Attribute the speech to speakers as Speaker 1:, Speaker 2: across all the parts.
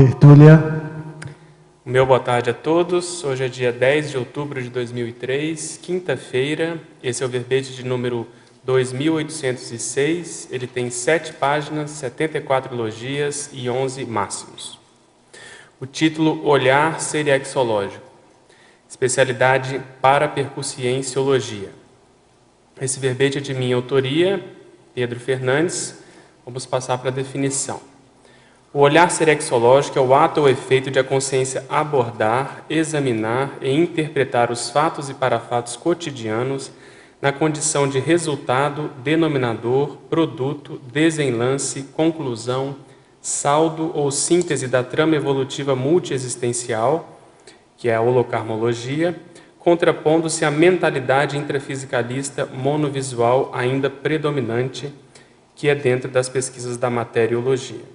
Speaker 1: tertúlia.
Speaker 2: Meu boa tarde a todos. Hoje é dia 10 de outubro de 2003, quinta-feira. Esse é o verbete de número 2806. Ele tem 7 páginas, 74 elogias e 11 máximos. O título: Olhar Seriexológico. Especialidade Parapercussienciologia. Esse verbete é de minha autoria, Pedro Fernandes. Vamos passar para a definição. O olhar seriexológico é o ato ou efeito de a consciência abordar, examinar e interpretar os fatos e parafatos cotidianos na condição de resultado, denominador, produto, desenlace, conclusão, saldo ou síntese da trama evolutiva multiexistencial, que é a holocarmologia, contrapondo-se à mentalidade intrafisicalista monovisual ainda predominante, que é dentro das pesquisas da materiologia.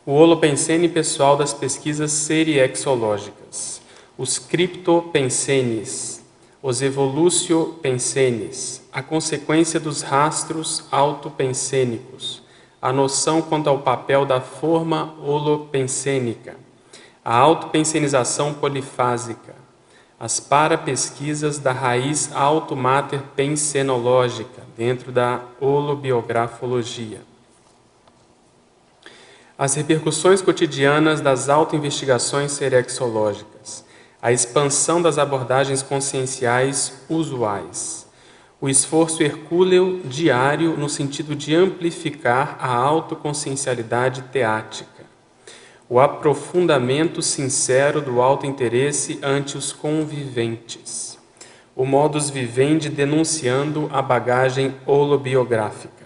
Speaker 2: O holopensene pessoal das pesquisas seriexológicas, os criptopensenes, os evoluciopensenes, a consequência dos rastros autopensênicos, a noção quanto ao papel da forma holopensênica, a autopensenização polifásica, as parapesquisas da raiz automater pensenológica dentro da holobiografologia. As repercussões cotidianas das autoinvestigações seriexológicas, a expansão das abordagens conscienciais usuais, o esforço hercúleo diário no sentido de amplificar a autoconsciencialidade teática, o aprofundamento sincero do autointeresse ante os conviventes, o modus vivendi denunciando a bagagem holobiográfica,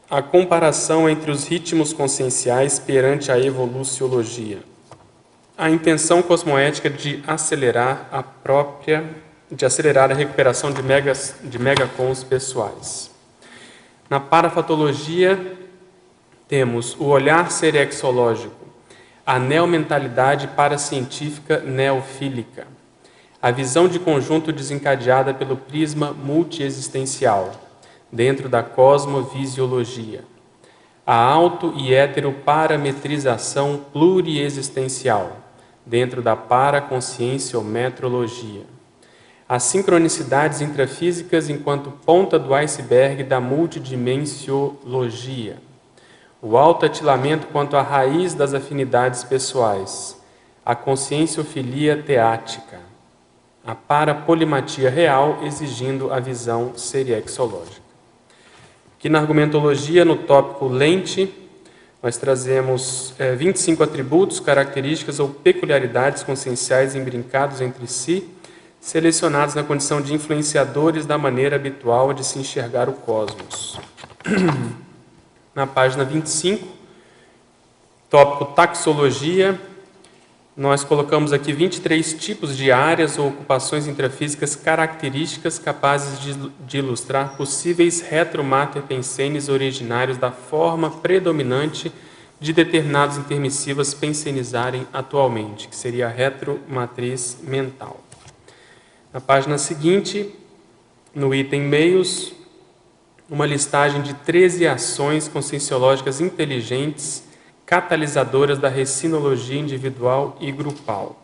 Speaker 2: a comparação entre os ritmos conscienciais perante a evoluciologia, a intenção cosmoética de acelerar a recuperação de megacons pessoais. Na parafatologia, temos o olhar seriexológico, a neomentalidade paracientífica neofílica, a visão de conjunto desencadeada pelo prisma multiexistencial, dentro da cosmovisiologia, a auto- e heteroparametrização pluriexistencial, dentro da paraconscienciometrologia, as sincronicidades intrafísicas enquanto ponta do iceberg da multidimensiologia, o autoatilamento quanto à raiz das afinidades pessoais, a conscienciofilia teática, a parapolimatia real exigindo a visão seriexológica. Aqui na argumentologia, no tópico lente, nós trazemos 25 atributos, características ou peculiaridades conscienciais imbrincados entre si, selecionados na condição de influenciadores da maneira habitual de se enxergar o cosmos. Na página 25, tópico taxologia, nós colocamos aqui 23 tipos de áreas ou ocupações intrafísicas características capazes de ilustrar possíveis retromaterpensenes originários da forma predominante de determinados intermissivas pensenizarem atualmente, que seria a retromatriz mental. Na página seguinte, no item meios, uma listagem de 13 ações conscienciológicas inteligentes catalisadoras da recinologia individual e grupal.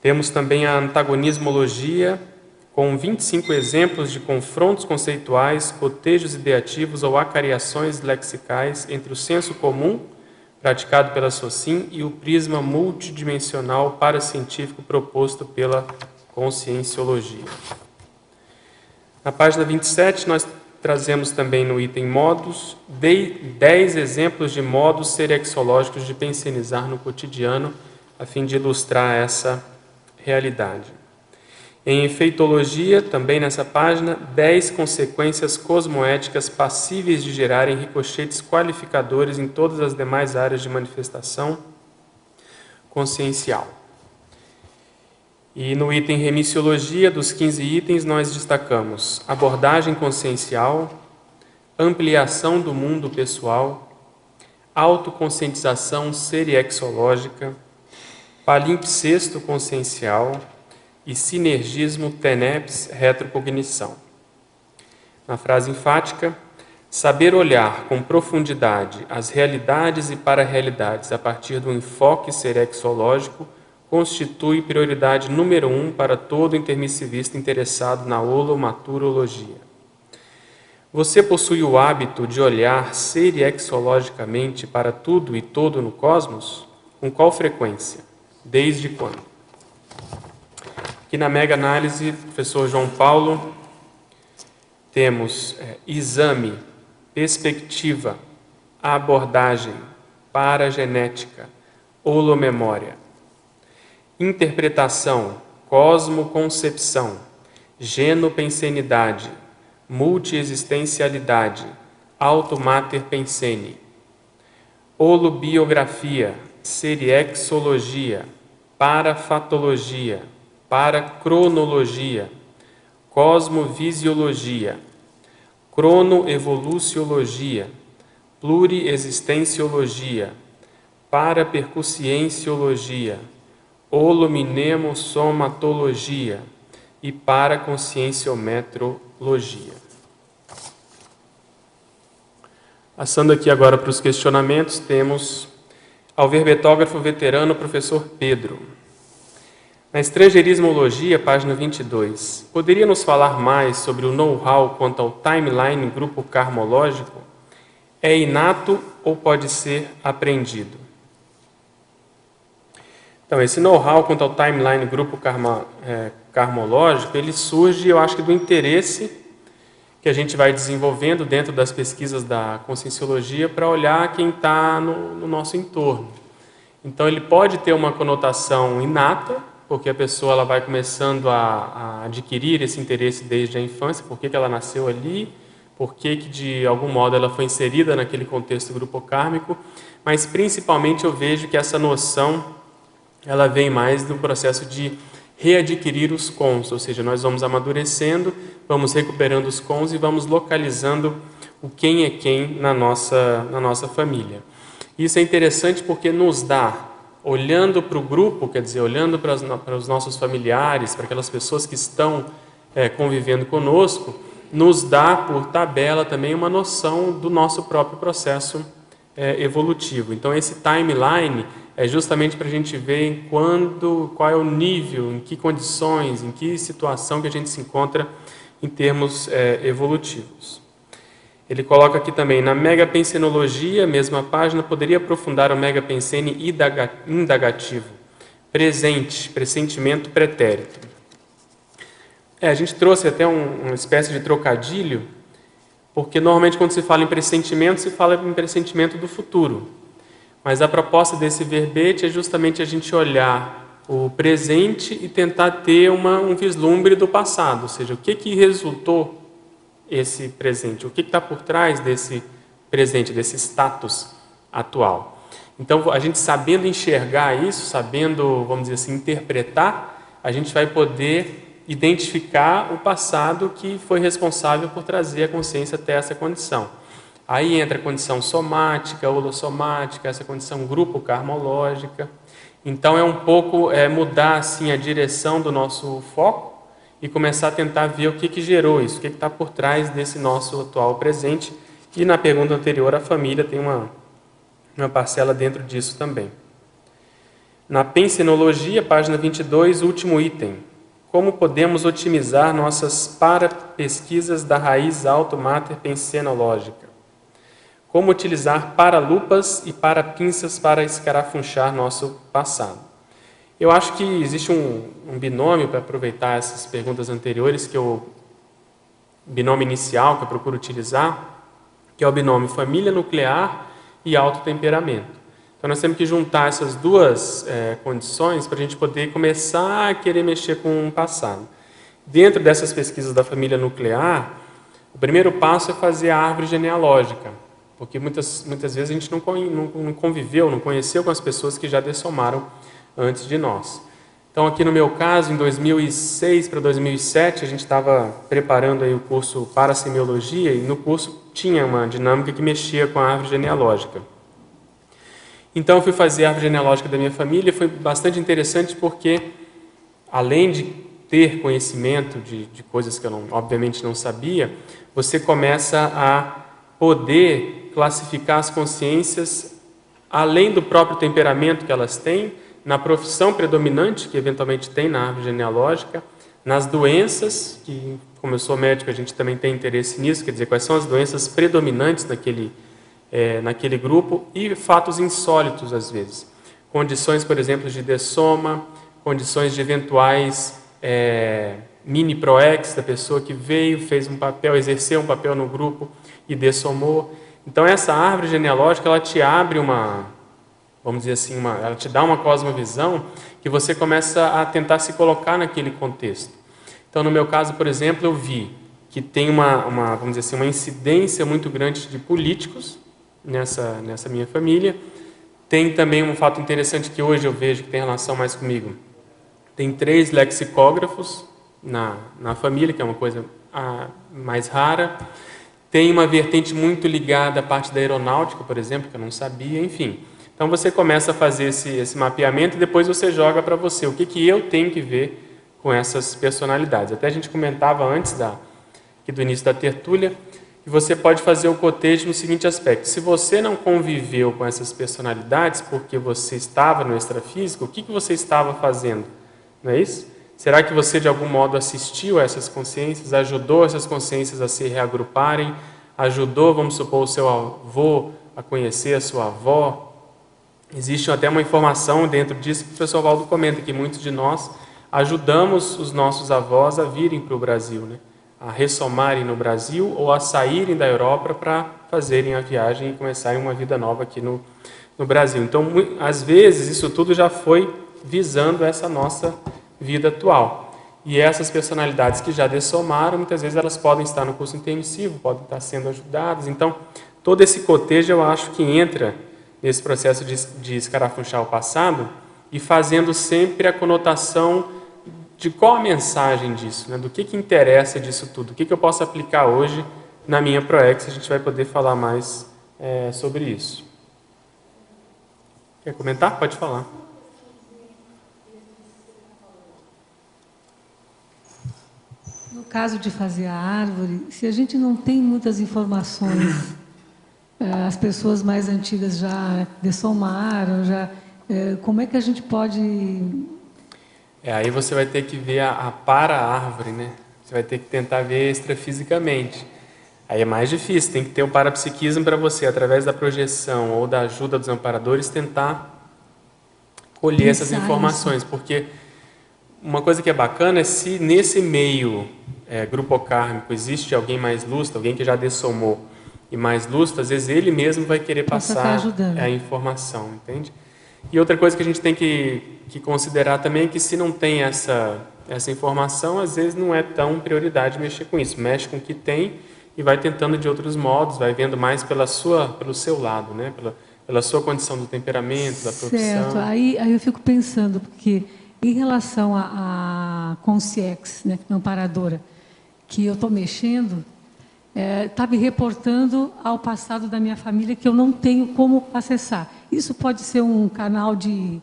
Speaker 2: Temos também a antagonismologia, com 25 exemplos de confrontos conceituais, cotejos ideativos ou acariações lexicais entre o senso comum, praticado pela Socin, e o prisma multidimensional paracientífico proposto pela conscienciologia. Na página 27, nós trazemos também no item modos 10 exemplos de modos seriexológicos de pensenizar no cotidiano, a fim de ilustrar essa realidade. Em efeitologia, também nessa página, 10 consequências cosmoéticas passíveis de gerarem ricochetes qualificadores em todas as demais áreas de manifestação consciencial. E no item remissiologia, dos 15 itens, nós destacamos abordagem consciencial, ampliação do mundo pessoal, autoconscientização seriexológica, palimpsesto consciencial e sinergismo TENEPS retropognição. Na frase enfática, Saber olhar com profundidade as realidades e para-realidades a partir do enfoque serexológico constitui prioridade número 1 para todo intermissivista interessado na holomaturologia. Você possui o hábito de olhar serexologicamente para tudo e todo no cosmos? Com qual frequência? Desde quando? Aqui na mega análise, professor João Paulo, temos exame, perspectiva, abordagem, paragenética, holomemória, interpretação, cosmoconcepção, genopensenidade, multiexistencialidade, automater pensene, holobiografia, seriexologia, parafatologia, paracronologia, cosmovisiologia, cronoevoluciologia, pluriexistenciologia, parapercussienciologia, holominemosomatologia e paraconscienciometrologia. Passando aqui agora para os questionamentos, temos ao verbetógrafo veterano professor Pedro. Na Estrangeirismologia, página 22, poderia nos falar mais sobre o know-how quanto ao timeline grupo karmológico? É inato ou pode ser aprendido? Então, esse know-how quanto ao timeline grupo karmológico, ele surge, eu acho que do interesse que a gente vai desenvolvendo dentro das pesquisas da conscienciologia para olhar quem está no nosso entorno. Então, ele pode ter uma conotação inata, porque a pessoa ela vai começando a adquirir esse interesse desde a infância, por que ela nasceu ali, por que de algum modo ela foi inserida naquele contexto grupo-kármico, mas principalmente eu vejo que essa noção ela vem mais do processo de readquirir os cons, ou seja, nós vamos amadurecendo, vamos recuperando os cons e vamos localizando o quem é quem na nossa família. Isso é interessante porque nos dá, olhando para o grupo, quer dizer, olhando para os nossos familiares, para aquelas pessoas que estão convivendo conosco, nos dá, por tabela, também uma noção do nosso próprio processo evolutivo. Então, esse timeline é justamente para a gente ver qual é o nível, em que condições, em que situação que a gente se encontra em termos evolutivos. Ele coloca aqui também, na megapensenologia, mesma página, poderia aprofundar o megapensene indagativo, presente, pressentimento pretérito. A gente trouxe até uma espécie de trocadilho, porque normalmente quando se fala em pressentimento, se fala em pressentimento do futuro. Mas a proposta desse verbete é justamente a gente olhar o presente e tentar ter um vislumbre do passado, ou seja, o que resultou esse presente, o que está por trás desse presente, desse status atual. Então, a gente sabendo enxergar isso, sabendo, vamos dizer assim, interpretar, a gente vai poder identificar o passado que foi responsável por trazer a consciência até essa condição. Aí entra a condição somática, holossomática, essa condição grupo-karmológica. Então, é um pouco mudar assim, a direção do nosso foco e começar a tentar ver o que gerou isso, o que está por trás desse nosso atual presente. E na pergunta anterior, a família tem uma parcela dentro disso também. Na pensenologia, página 22, último item. Como podemos otimizar nossas para-pesquisas da raiz auto-mater pensenológica? Como utilizar paralupas e parapinças para escarafunchar nosso passado? Eu acho que existe um binômio para aproveitar essas perguntas anteriores, que é o binômio inicial que eu procuro utilizar, que é o binômio família nuclear e autotemperamento. Então, nós temos que juntar essas duas condições para a gente poder começar a querer mexer com o passado. Dentro dessas pesquisas da família nuclear, o primeiro passo é fazer a árvore genealógica, porque muitas vezes a gente não conviveu, não conheceu com as pessoas que já dessomaram antes de nós. Então, aqui no meu caso, em 2006 para 2007, a gente estava preparando aí o curso para semiologia e no curso tinha uma dinâmica que mexia com a árvore genealógica. Então, eu fui fazer a árvore genealógica da minha família e foi bastante interessante porque, além de ter conhecimento de coisas que eu obviamente não sabia, você começa a poder classificar as consciências além do próprio temperamento que elas têm, na profissão predominante que eventualmente tem na árvore genealógica, nas doenças, que como eu sou médico a gente também tem interesse nisso, quer dizer, quais são as doenças predominantes naquele grupo, e fatos insólitos às vezes. Condições, por exemplo, de dessoma, condições de eventuais mini proex da pessoa que veio, fez um papel, exerceu um papel no grupo e dessomou. Então essa árvore genealógica, ela te abre vamos dizer assim, ela te dá uma cosmovisão que você começa a tentar se colocar naquele contexto. Então no meu caso, por exemplo, eu vi que tem vamos dizer assim, uma incidência muito grande de políticos nessa minha família. Tem também um fato interessante que hoje eu vejo que tem relação mais comigo. Tem 3 lexicógrafos na família, que é uma coisa mais rara. Tem uma vertente muito ligada à parte da aeronáutica, por exemplo, que eu não sabia, enfim. Então você começa a fazer esse mapeamento e depois você joga para você o que eu tenho que ver com essas personalidades. Até a gente comentava antes aqui do início da tertúlia, que você pode fazer o cotejo no seguinte aspecto: se você não conviveu com essas personalidades porque você estava no extrafísico, o que você estava fazendo? Não é isso? Será que você de algum modo assistiu a essas consciências, ajudou essas consciências a se reagruparem, ajudou, vamos supor, o seu avô a conhecer a sua avó? Existe até uma informação dentro disso que o professor Valdo comenta, que muitos de nós ajudamos os nossos avós a virem para o Brasil, né? A ressomarem no Brasil ou a saírem da Europa para fazerem a viagem e começarem uma vida nova aqui no Brasil. Então, às vezes, isso tudo já foi visando essa nossa vida atual. E essas personalidades que já dessomaram, muitas vezes elas podem estar no curso intermissivo, podem estar sendo ajudadas. Então, todo esse cotejo eu acho que entra nesse processo de escarafunchar o passado e fazendo sempre a conotação de qual a mensagem disso, né? Do que interessa disso tudo, o que eu posso aplicar hoje na minha ProEx. A gente vai poder falar mais sobre isso. Quer comentar? Pode falar.
Speaker 1: No caso de fazer a árvore, se a gente não tem muitas informações, as pessoas mais antigas já dessomaram, como é que a gente pode...
Speaker 2: Aí você vai ter que ver a para-árvore, né? Você vai ter que tentar ver extrafisicamente. Aí é mais difícil, tem que ter um parapsiquismo para você, através da projeção ou da ajuda dos amparadores, tentar colher essas informações. Isso. Porque uma coisa que é bacana é se nesse meio grupocármico existe alguém mais lúcido, alguém que já dessomou e mais lúcido, às vezes ele mesmo vai querer passar a informação, entende? E outra coisa que a gente tem que considerar também é que se não tem essa informação, às vezes não é tão prioridade mexer com isso. Mexe com o que tem e vai tentando de outros modos, vai vendo mais pelo seu lado, né? Pela sua condição do temperamento, da profissão.
Speaker 1: Certo. Aí eu fico pensando, porque em relação à consciex, né, amparadora, que eu estou mexendo, está me reportando ao passado da minha família que eu não tenho como acessar. Isso pode ser um canal de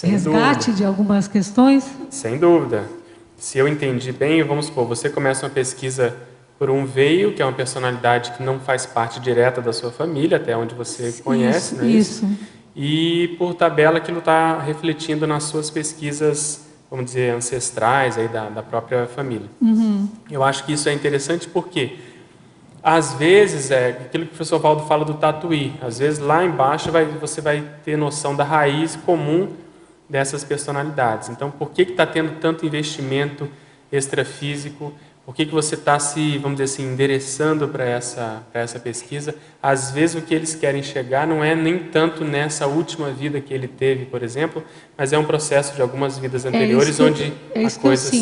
Speaker 1: resgate de algumas questões?
Speaker 2: Sem dúvida. Se eu entendi bem, vamos supor, você começa uma pesquisa por um veio, que é uma personalidade que não faz parte direta da sua família, até onde você conhece,
Speaker 1: isso,
Speaker 2: né?
Speaker 1: Isso.
Speaker 2: E por tabela aquilo está refletindo nas suas pesquisas, vamos dizer, ancestrais aí da própria família.
Speaker 1: Uhum.
Speaker 2: Eu acho que isso é interessante porque às vezes, aquilo que o professor Valdo fala do tatuí, às vezes lá embaixo você vai ter noção da raiz comum dessas personalidades. Então, por que está tendo tanto investimento extrafísico? Por que você está se, vamos dizer assim, endereçando para essa pesquisa? Às vezes o que eles querem chegar não é nem tanto nessa última vida que ele teve, por exemplo, mas é um processo de algumas vidas anteriores onde a coisa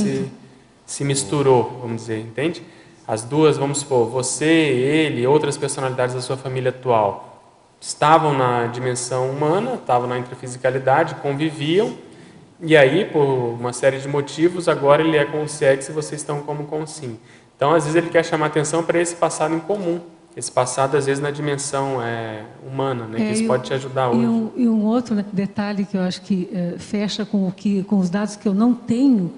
Speaker 2: se misturou, vamos dizer, entende? As duas, vamos supor, você, ele, outras personalidades da sua família atual, estavam na dimensão humana, estavam na intrafisicalidade, conviviam, e aí, por uma série de motivos, agora ele é consciente e vocês estão como consim. Então, às vezes, ele quer chamar atenção para esse passado em comum, esse passado, às vezes, na dimensão humana, né? Que isso pode te ajudar hoje.
Speaker 1: E um outro, né, detalhe que eu acho que fecha com os dados que eu não tenho,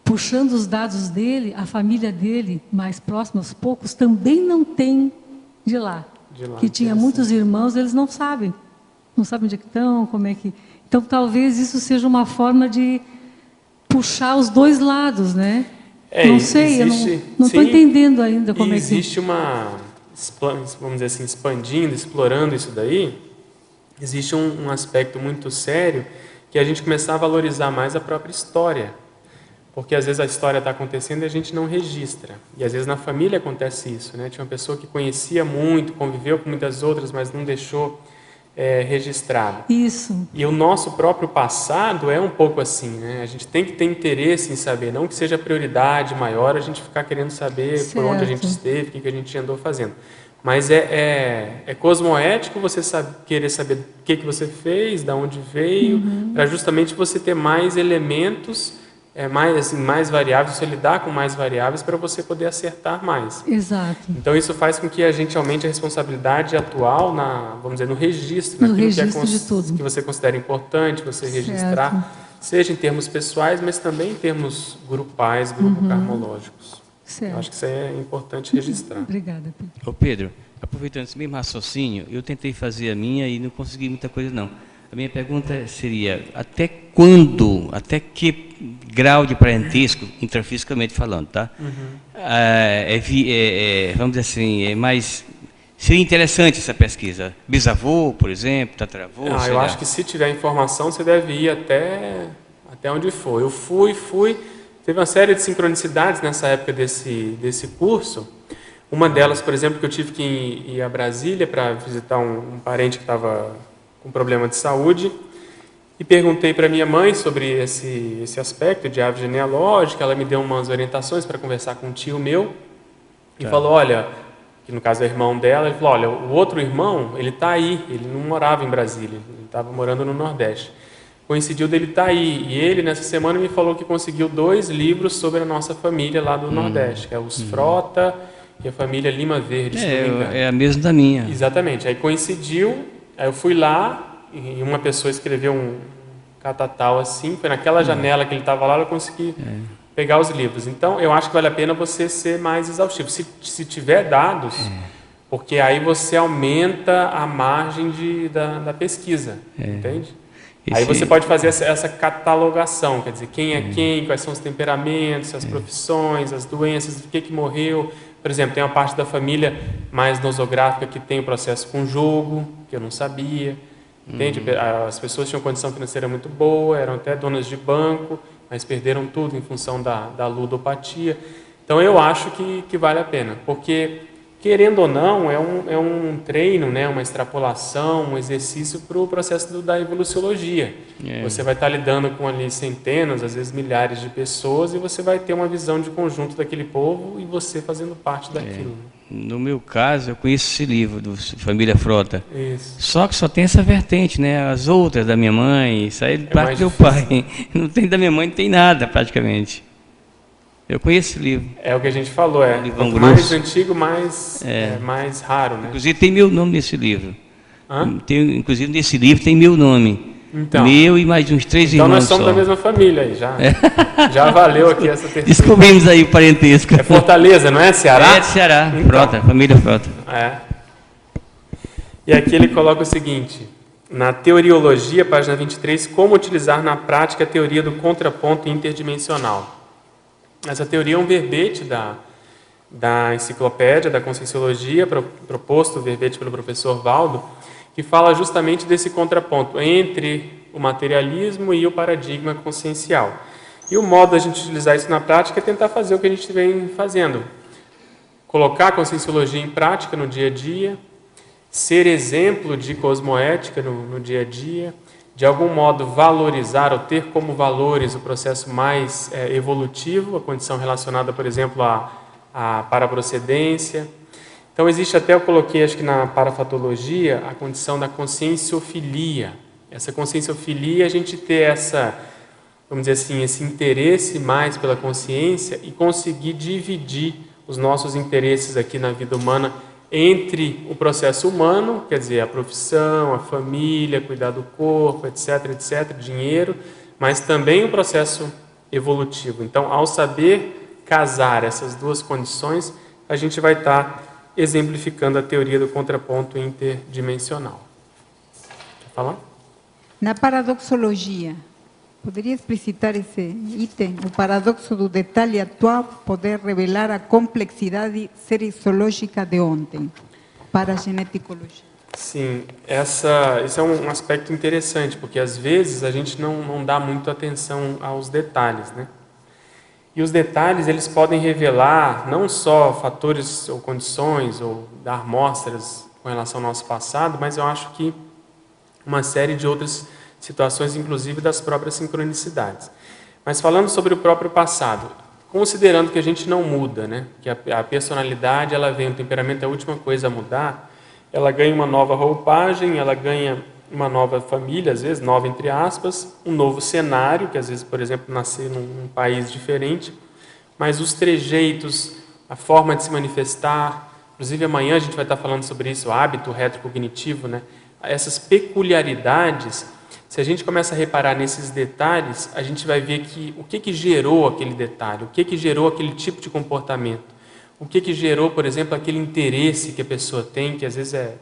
Speaker 1: puxando os dados dele, a família dele, mais próxima, aos poucos, também não tem de lá.
Speaker 2: De lá,
Speaker 1: Que tinha muitos irmãos, eles não sabem onde é que estão, como é que... Então, talvez isso seja uma forma de puxar os dois lados, né? Não sei,
Speaker 2: existe,
Speaker 1: eu não estou entendendo ainda como é que...
Speaker 2: Existe vamos dizer assim, expandindo, explorando isso daí, existe um aspecto muito sério que é a gente começar a valorizar mais a própria história. Porque às vezes a história está acontecendo e a gente não registra. E às vezes na família acontece isso, né? Tinha uma pessoa que conhecia muito, conviveu com muitas outras, mas não deixou registrado.
Speaker 1: Isso.
Speaker 2: E o nosso próprio passado é um pouco assim, né? A gente tem que ter interesse em saber, não que seja prioridade maior a gente ficar querendo saber
Speaker 1: Certo.
Speaker 2: por onde a gente esteve, o que a gente andou fazendo. Mas é cosmoético você querer saber o que você fez, de onde veio, para justamente você ter mais elementos, mais variáveis, você lidar com mais variáveis para você poder acertar mais.
Speaker 1: Exato.
Speaker 2: Então isso faz com que a gente aumente a responsabilidade atual vamos dizer, no registro,
Speaker 1: no registro de tudo
Speaker 2: que você considera importante você registrar, seja em termos pessoais, mas também em termos grupais, karmológicos.
Speaker 1: Certo.
Speaker 2: Eu acho que isso é importante registrar.
Speaker 1: Obrigada, Pedro.
Speaker 3: Ô Pedro, aproveitando esse mesmo raciocínio, eu tentei fazer a minha e não consegui muita coisa não. A minha pergunta seria, até quando, até que grau de parentesco, intrafisicamente falando, tá? Vamos dizer assim, seria interessante essa pesquisa. Bisavô, por exemplo, tataravô?
Speaker 2: Eu acho que se tiver informação, você deve ir até onde for. Eu fui. Teve uma série de sincronicidades nessa época desse curso. Uma delas, por exemplo, que eu tive que ir a Brasília para visitar um parente que estava com problema de saúde. E perguntei para minha mãe sobre esse aspecto de árvore genealógica. Ela me deu umas orientações para conversar com um tio meu. E falou, olha, que no caso é irmão dela, ele falou, olha, o outro irmão, ele está aí. Ele não morava em Brasília, ele estava morando no Nordeste. Coincidiu dele estar aí. E ele, nessa semana, me falou que conseguiu 2 livros sobre a nossa família lá do Nordeste, que é os Frota e a família Lima Verde, se não me engano.
Speaker 3: É a mesma da minha.
Speaker 2: Exatamente. Aí coincidiu, aí eu fui lá, e uma pessoa escreveu um catatal assim, foi naquela janela que ele estava lá, eu consegui pegar os livros. Então, eu acho que vale a pena você ser mais exaustivo. Se tiver dados, porque aí você aumenta a margem da pesquisa, entende? Aí você pode fazer essa catalogação, quer dizer, quem é quem, quais são os temperamentos, as profissões, as doenças, do que morreu. Por exemplo, tem uma parte da família mais nosográfica que tem o processo com jogo, que eu não sabia. Entende? As pessoas tinham condição financeira muito boa, eram até donas de banco, mas perderam tudo em função da ludopatia. Então eu acho que vale a pena, porque querendo ou não, é um treino, né, uma extrapolação, um exercício para o processo da evoluciologia. Você vai estar lidando com ali centenas, às vezes milhares de pessoas, e você vai ter uma visão de conjunto daquele povo e você fazendo parte daquilo.
Speaker 3: No meu caso, eu conheço esse livro do Família Frota.
Speaker 2: Isso.
Speaker 3: Só que só tem essa vertente, né? As outras da minha mãe, isso aí parte do meu pai. Não tem da minha mãe, não tem nada praticamente. Eu conheço esse livro.
Speaker 2: É o que a gente falou, quanto mais antigo, mais raro, né?
Speaker 3: Inclusive tem meu nome nesse livro. Inclusive nesse livro tem meu nome. Então, meu e mais uns 3 irmãos.
Speaker 2: Então nós somos da mesma família aí, já valeu aqui essa terceira.
Speaker 3: Descobrimos aí o parentesco.
Speaker 2: É Fortaleza, não é? Ceará?
Speaker 3: É de Ceará, então. Frota, família Frota.
Speaker 2: E aqui ele coloca o seguinte, na Teoriologia, página 23, como utilizar na prática a teoria do contraponto interdimensional. Essa teoria é um verbete da enciclopédia da Conscienciologia, proposto o verbete pelo professor Valdo, que fala justamente desse contraponto entre o materialismo e o paradigma consciencial. E o modo da gente utilizar isso na prática é tentar fazer o que a gente vem fazendo. Colocar a Conscienciologia em prática no dia a dia, ser exemplo de cosmoética no dia a dia, de algum modo valorizar ou ter como valores o processo mais evolutivo, a condição relacionada, por exemplo, à paraprocedência. Então existe até, eu coloquei acho que na parafatologia, a condição da conscienciofilia. Essa conscienciofilia, a gente ter vamos dizer assim, esse interesse mais pela consciência e conseguir dividir os nossos interesses aqui na vida humana entre o processo humano, quer dizer, a profissão, a família, cuidar do corpo, etc., dinheiro, mas também o processo evolutivo. Então, ao saber casar essas duas condições, a gente vai estar exemplificando a teoria do contraponto interdimensional. Quer falar?
Speaker 4: Na paradoxologia, poderia explicitar esse item? O paradoxo do detalhe atual poder revelar a complexidade serológica de ontem, para a geneticologia.
Speaker 2: Sim, esse é um aspecto interessante, porque às vezes a gente não dá muito atenção aos detalhes, né? E os detalhes, eles podem revelar não só fatores ou condições, ou dar amostras com relação ao nosso passado, mas eu acho que uma série de outras situações, inclusive das próprias sincronicidades. Mas falando sobre o próprio passado, considerando que a gente não muda, né? Que a personalidade, ela vem, o temperamento é a última coisa a mudar, ela ganha uma nova roupagem, ela ganha uma nova família, às vezes, nova entre aspas, um novo cenário, que às vezes, por exemplo, nascer num país diferente, mas os trejeitos, a forma de se manifestar, inclusive amanhã a gente vai estar falando sobre isso, o hábito retrocognitivo, né? Essas peculiaridades, se a gente começa a reparar nesses detalhes, a gente vai ver que o que gerou aquele detalhe, o que gerou aquele tipo de comportamento, o que gerou, por exemplo, aquele interesse que a pessoa tem, que às vezes é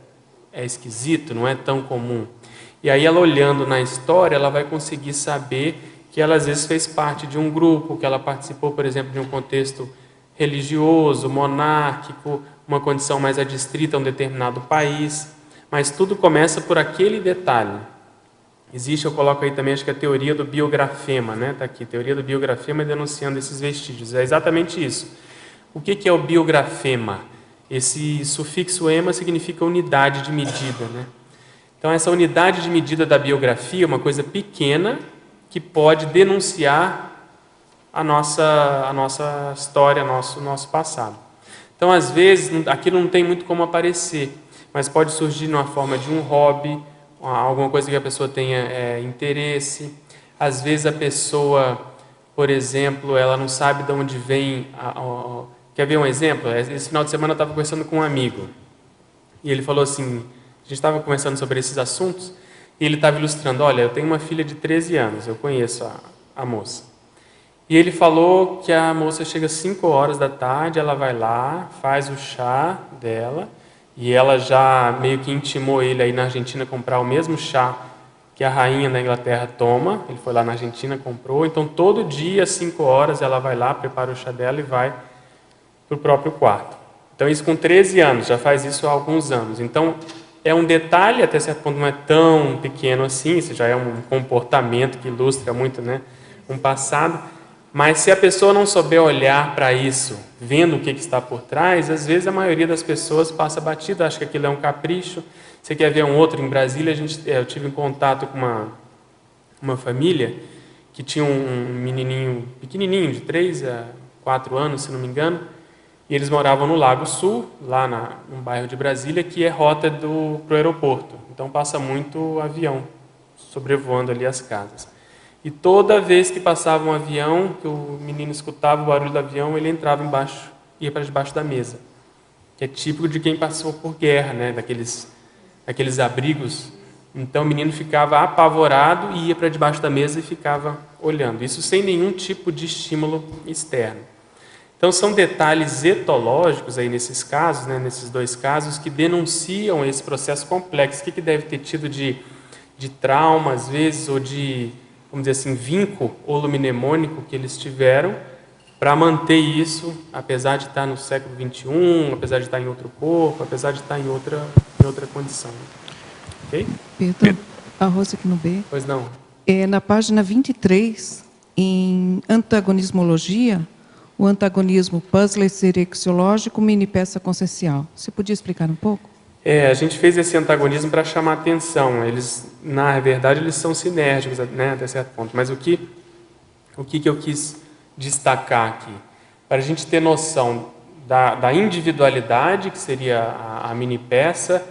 Speaker 2: esquisito, não é tão comum. E aí ela olhando na história, ela vai conseguir saber que ela às vezes fez parte de um grupo, que ela participou, por exemplo, de um contexto religioso, monárquico, uma condição mais adstrita a um determinado país, mas tudo começa por aquele detalhe. Existe, eu coloco aí também, acho que a teoria do biografema, né? Está aqui, teoria do biografema denunciando esses vestígios. É exatamente isso. O que é o biografema? Esse sufixo ema significa unidade de medida, né? Então, essa unidade de medida da biografia é uma coisa pequena que pode denunciar a nossa história, nosso passado. Então, às vezes, aquilo não tem muito como aparecer, mas pode surgir numa forma de um hobby, alguma coisa que a pessoa tenha interesse. Às vezes, a pessoa, por exemplo, ela não sabe de onde vem... Quer ver um exemplo? Esse final de semana eu estava conversando com um amigo, e ele falou assim, a gente estava conversando sobre esses assuntos, e ele estava ilustrando, olha, eu tenho uma filha de 13 anos, eu conheço a moça. E ele falou que a moça chega às 5 horas da tarde, ela vai lá, faz o chá dela, e ela já meio que intimou ele aí na Argentina comprar o mesmo chá que a rainha da Inglaterra toma. Ele foi lá na Argentina, comprou. Então, todo dia, às 5 horas, ela vai lá, prepara o chá dela e vai para o próprio quarto. Então, isso com 13 anos, já faz isso há alguns anos. Então, é um detalhe, até certo ponto não é tão pequeno assim, isso já é um comportamento que ilustra muito, né, um passado. Mas se a pessoa não souber olhar para isso, vendo o que está por trás, às vezes a maioria das pessoas passa batido, acha que aquilo é um capricho. Você quer ver um outro? Em Brasília, eu tive em contato com uma família que tinha um menininho pequenininho, de 3 a 4 anos, se não me engano, e eles moravam no Lago Sul, lá num bairro de Brasília, que é rota para o aeroporto. Então passa muito avião sobrevoando ali as casas. E toda vez que passava um avião, que o menino escutava o barulho do avião, ele entrava embaixo, ia para debaixo da mesa. Que é típico de quem passou por guerra, né? daqueles abrigos. Então o menino ficava apavorado e ia para debaixo da mesa e ficava olhando. Isso sem nenhum tipo de estímulo externo. Então são detalhes etológicos aí nesses casos, né? Nesses dois casos, que denunciam esse processo complexo. O que deve ter tido de trauma, às vezes, ou de, vamos dizer assim, vinco holomnemônico que eles tiveram para manter isso, apesar de estar no século XXI, apesar de estar em outro corpo, apesar de estar em outra condição. Ok?
Speaker 5: Pedro, a Rosa aqui no B.
Speaker 2: Pois não.
Speaker 5: Na página 23, em antagonismologia, o antagonismo puzzle serexiológico, mini peça consciencial. Você podia explicar um pouco?
Speaker 2: A gente fez esse antagonismo para chamar atenção. Eles, na verdade, eles são sinérgicos, né, até certo ponto. Mas o que eu quis destacar aqui? Para a gente ter noção da individualidade, que seria a mini peça,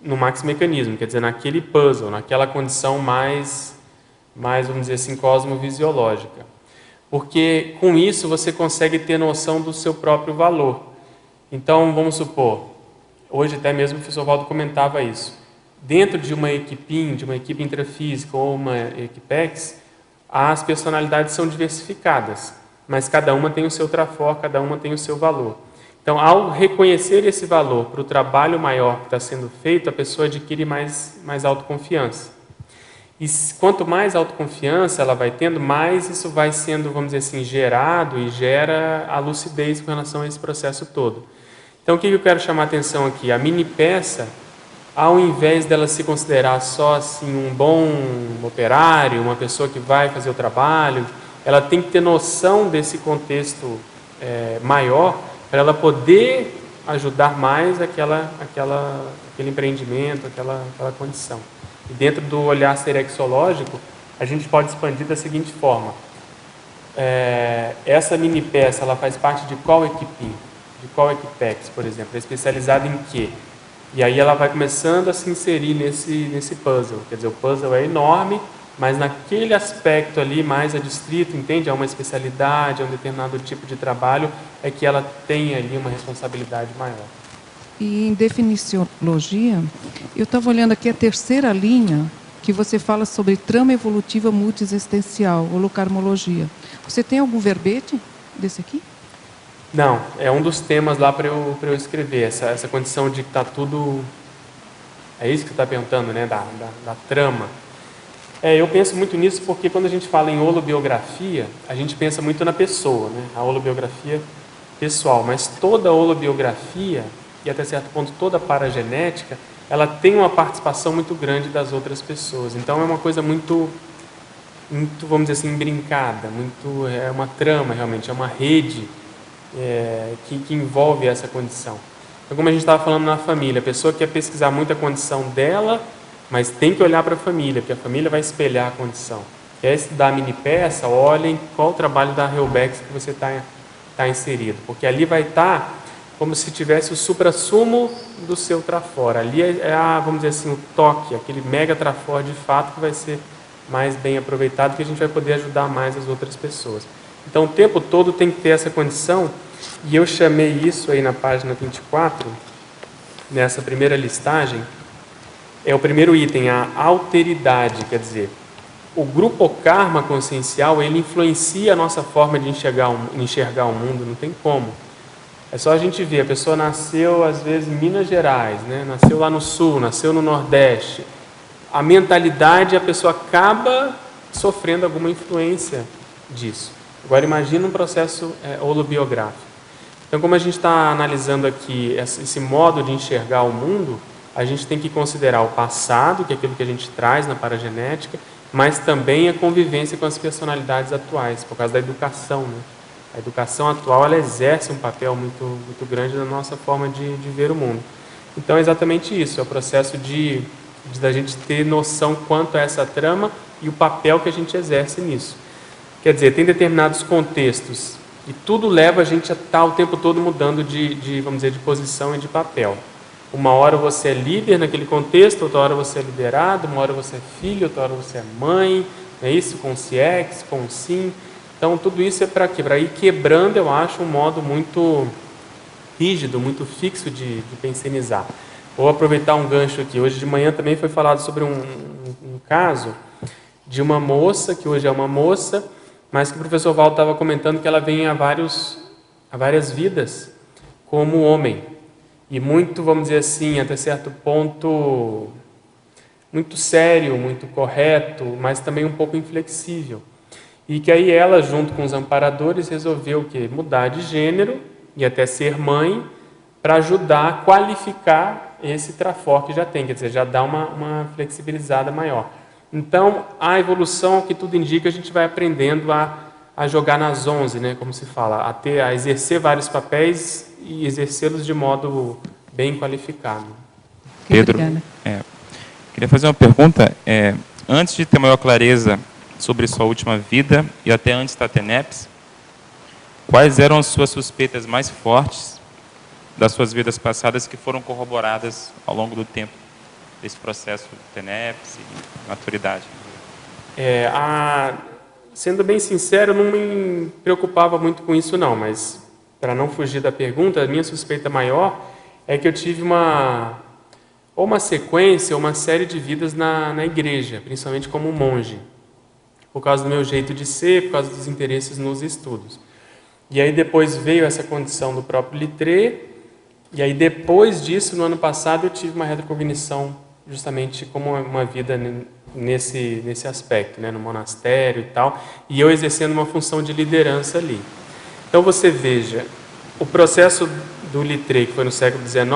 Speaker 2: no maximecanismo, quer dizer, naquele puzzle, naquela condição mais, vamos dizer assim, cosmovisiológica. Porque com isso você consegue ter noção do seu próprio valor. Então, vamos supor, hoje até mesmo o professor Valdo comentava isso. Dentro de uma equipe intrafísica ou uma equipex, as personalidades são diversificadas, mas cada uma tem o seu trafor, cada uma tem o seu valor. Então, ao reconhecer esse valor para o trabalho maior que está sendo feito, a pessoa adquire mais autoconfiança. E quanto mais autoconfiança ela vai tendo, mais isso vai sendo, vamos dizer assim, gerado e gera a lucidez com relação a esse processo todo. Então, o que eu quero chamar a atenção aqui? A mini peça, ao invés dela se considerar só assim, um bom operário, uma pessoa que vai fazer o trabalho, ela tem que ter noção desse contexto maior para ela poder ajudar mais aquele empreendimento, aquela condição. E dentro do olhar serexológico, a gente pode expandir da seguinte forma. Essa mini peça, ela faz parte de qual equipinho? De qual equipex, por exemplo? É especializada em quê? E aí ela vai começando a se inserir nesse puzzle. Quer dizer, o puzzle é enorme, mas naquele aspecto ali mais adstrito, entende? É uma especialidade, é um determinado tipo de trabalho, é que ela tem ali uma responsabilidade maior.
Speaker 5: E em definiciologia, eu estava olhando aqui a terceira linha, que você fala sobre trama evolutiva multiexistencial, holocarmologia. Você tem algum verbete desse aqui?
Speaker 2: Não, é um dos temas lá para eu escrever, essa condição de que está tudo... É isso que você está perguntando, né? Da trama. Eu penso muito nisso porque quando a gente fala em holobiografia, a gente pensa muito na pessoa, né? A holobiografia pessoal, mas toda holobiografia, e até certo ponto toda a paragenética, ela tem uma participação muito grande das outras pessoas. Então é uma coisa muito, vamos dizer assim, brincada, é uma trama realmente, é uma rede que envolve essa condição. Então, como a gente estava falando na família, a pessoa quer pesquisar muito a condição dela, mas tem que olhar para a família, porque a família vai espelhar a condição. Quer estudar a mini peça, olhem qual o trabalho da Helbex que você está inserido, porque ali vai estar como se tivesse o suprassumo do seu trafora. Ali vamos dizer assim, o toque, aquele mega trafor de fato que vai ser mais bem aproveitado, que a gente vai poder ajudar mais as outras pessoas. Então, o tempo todo tem que ter essa condição, e eu chamei isso aí na página 24, nessa primeira listagem, é o primeiro item, a alteridade, quer dizer, o grupo karma consciencial, ele influencia a nossa forma de enxergar o mundo, não tem como. É só a gente ver, a pessoa nasceu, às vezes, em Minas Gerais, né? Nasceu lá no Sul, nasceu no Nordeste. A mentalidade, a pessoa acaba sofrendo alguma influência disso. Agora, imagina um processo holobiográfico. Então, como a gente está analisando aqui esse modo de enxergar o mundo, a gente tem que considerar o passado, que é aquilo que a gente traz na paragenética, mas também a convivência com as personalidades atuais, por causa da educação, né? A educação atual, ela exerce um papel muito grande na nossa forma de ver o mundo. Então, é exatamente isso, é o processo da gente ter noção quanto a essa trama e o papel que a gente exerce nisso. Quer dizer, tem determinados contextos e tudo leva a gente a estar o tempo todo mudando vamos dizer, de posição e de papel. Uma hora você é líder naquele contexto, outra hora você é liderado, uma hora você é filho, outra hora você é mãe, é isso, com o CIEX, com o SIM. Então, tudo isso é para quê? Para ir quebrando, eu acho, um modo muito rígido, muito fixo de pensionizar. Vou aproveitar um gancho aqui. Hoje de manhã também foi falado sobre um caso de uma moça, que hoje é uma moça, mas que o professor Valdo estava comentando que ela vem há várias vidas como homem. E muito, vamos dizer assim, até certo ponto, muito sério, muito correto, mas também um pouco inflexível. E que aí ela, junto com os amparadores, resolveu o quê? Mudar de gênero e até ser mãe para ajudar a qualificar esse trafor que já tem, quer dizer, já dá uma flexibilizada maior. Então, a evolução, que tudo indica, a gente vai aprendendo a jogar nas 11, né, como se fala, a exercer vários papéis e exercê-los de modo bem qualificado.
Speaker 6: Pedro, queria fazer uma pergunta. Antes de ter maior clareza sobre sua última vida e até antes da TENEPS, quais eram as suas suspeitas mais fortes das suas vidas passadas que foram corroboradas ao longo do tempo desse processo de TENEPS e maturidade?
Speaker 2: Sendo bem sincero, eu não me preocupava muito com isso não, mas para não fugir da pergunta, a minha suspeita maior é que eu tive uma sequência, uma série de vidas na igreja, principalmente como monge, por causa do meu jeito de ser, por causa dos interesses nos estudos. E aí depois veio essa condição do próprio Littré, e aí depois disso, no ano passado, eu tive uma retrocognição justamente como uma vida nesse aspecto, né, no monastério e tal, e eu exercendo uma função de liderança ali. Então você veja, o processo do Littré, que foi no século XIX,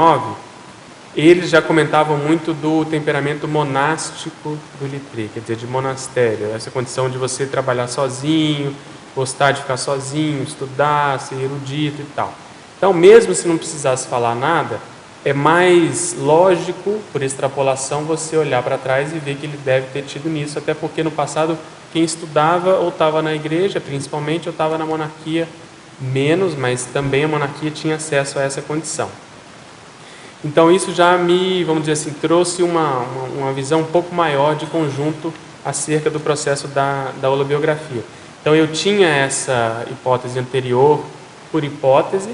Speaker 2: eles já comentavam muito do temperamento monástico do Littré, quer dizer, de monastério, essa condição de você trabalhar sozinho, gostar de ficar sozinho, estudar, ser erudito e tal. Então, mesmo se não precisasse falar nada, é mais lógico, por extrapolação, você olhar para trás e ver que ele deve ter tido nisso, até porque no passado quem estudava ou estava na igreja, principalmente, ou estava na monarquia, menos, mas também a monarquia tinha acesso a essa condição. Então isso já me, vamos dizer assim, trouxe uma visão um pouco maior de conjunto acerca do processo da holobiografia. Então eu tinha essa hipótese anterior por hipótese,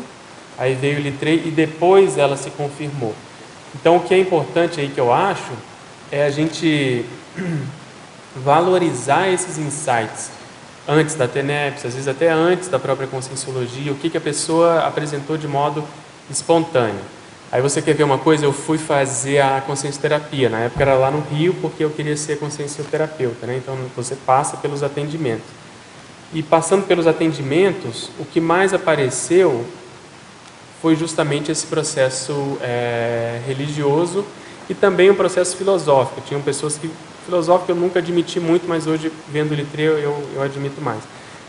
Speaker 2: aí veio o Littré e depois ela se confirmou. Então o que é importante aí que eu acho é a gente valorizar esses insights antes da TENEPS, às vezes até antes da própria conscienciologia, o que a pessoa apresentou de modo espontâneo. Aí você quer ver uma coisa? Eu fui fazer a consciencioterapia, na época era lá no Rio, porque eu queria ser consciencioterapeuta, né? Então você passa pelos atendimentos. E passando pelos atendimentos, o que mais apareceu foi justamente esse processo religioso e também um processo filosófico. Tinham pessoas que... Filosófico eu nunca admiti muito, mas hoje, vendo o Littré, eu admito mais.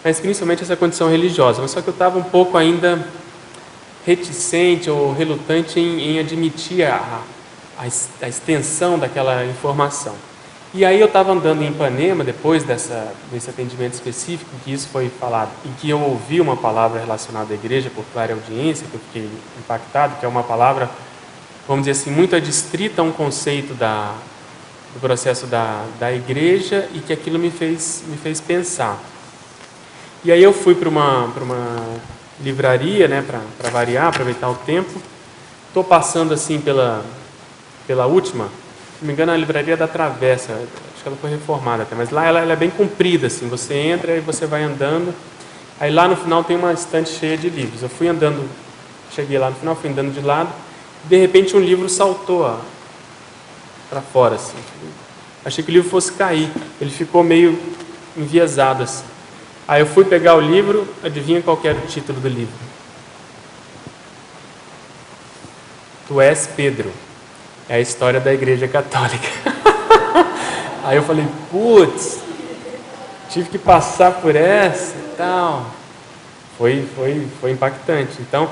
Speaker 2: Mas principalmente essa condição religiosa. Mas só que eu estava um pouco ainda reticente ou relutante em admitir a extensão daquela informação. E aí eu estava andando em Ipanema, depois desse atendimento específico, que isso foi falado, em que eu ouvi uma palavra relacionada à igreja por clara audiência, que eu fiquei impactado, que é uma palavra, vamos dizer assim, muito adstrita a um conceito do processo da igreja, e que aquilo me fez pensar. E aí eu fui para uma livraria, né, para variar, aproveitar o tempo. Estou passando assim pela última, se não me engano, a livraria da Travessa, acho que ela foi reformada até, mas lá ela é bem comprida, assim, você entra e você vai andando, aí lá no final tem uma estante cheia de livros. Eu fui andando, cheguei lá no final, fui andando de lado, de repente um livro saltou para fora, assim. Achei que o livro fosse cair, ele ficou meio enviesado, assim. Aí eu fui pegar o livro, adivinha qual que era o título do livro? Tu és Pedro. É a história da Igreja Católica. Aí eu falei, putz, tive que passar por essa e tal. Foi impactante. Então,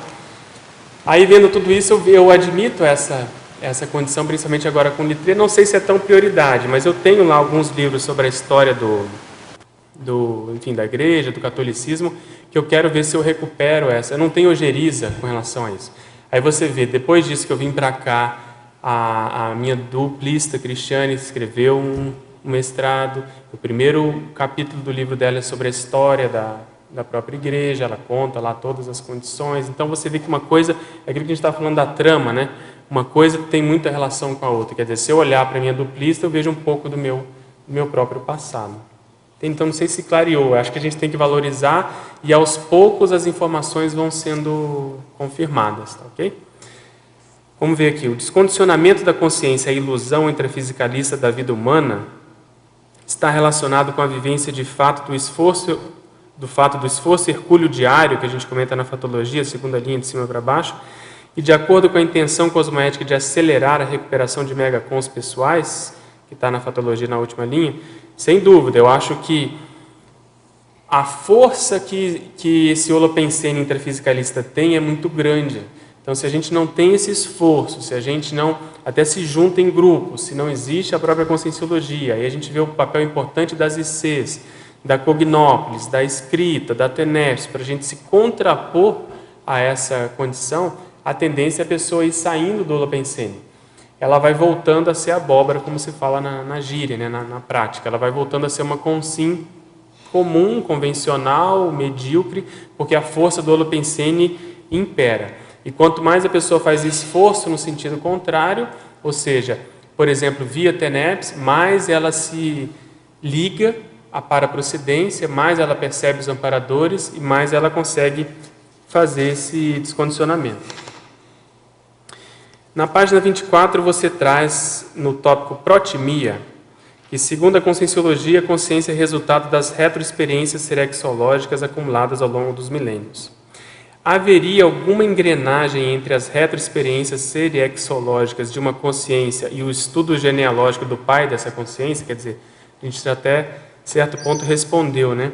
Speaker 2: aí vendo tudo isso, eu admito essa condição, principalmente agora com o Littré. Não sei se é tão prioridade, mas eu tenho lá alguns livros sobre a história enfim, da igreja, do catolicismo, que eu quero ver se eu recupero essa. Eu não tenho ojeriza com relação a isso. Aí você vê, depois disso que eu vim para cá, a minha duplista Cristiane escreveu um mestrado. O primeiro capítulo do livro dela é sobre a história da própria igreja, ela conta lá todas as condições. Então você vê que uma coisa, é aquilo que a gente está falando da trama, né? Uma coisa tem muita relação com a outra. Quer dizer, se eu olhar para a minha duplista, eu vejo um pouco do meu próprio passado. Então, não sei se clareou. Acho que a gente tem que valorizar e, aos poucos, as informações vão sendo confirmadas, tá, ok? Vamos ver aqui. O descondicionamento da consciência e a ilusão intrafisicalista da vida humana está relacionado com a vivência de fato do esforço hercúleo diário, que a gente comenta na fatologia, segunda linha de cima para baixo, e de acordo com a intenção cosmoética de acelerar a recuperação de megacons pessoais, que está na fatologia na última linha. Sem dúvida, eu acho que a força que esse holopensene intrafisicalista tem é muito grande. Então, se a gente não tem esse esforço, se a gente não até se junta em grupos, se não existe a própria conscienciologia, aí a gente vê o papel importante das ICs, da Cognópolis, da escrita, da TENEPS, para a gente se contrapor a essa condição, a tendência é a pessoa ir saindo do holopensene. Ela vai voltando a ser abóbora, como se fala na gíria, né, na prática. Ela vai voltando a ser uma consim comum, convencional, medíocre, porque a força do holopensene impera. E quanto mais a pessoa faz esforço no sentido contrário, ou seja, por exemplo, via TENEPS, mais ela se liga à paraprocedência, mais ela percebe os amparadores e mais ela consegue fazer esse descondicionamento. Na página 24, você traz no tópico protimia, que segundo a Conscienciologia, a consciência é resultado das retroexperiências serexológicas acumuladas ao longo dos milênios. Haveria alguma engrenagem entre as retroexperiências serexológicas de uma consciência e o estudo genealógico do pai dessa consciência? Quer dizer, a gente até certo ponto respondeu, né?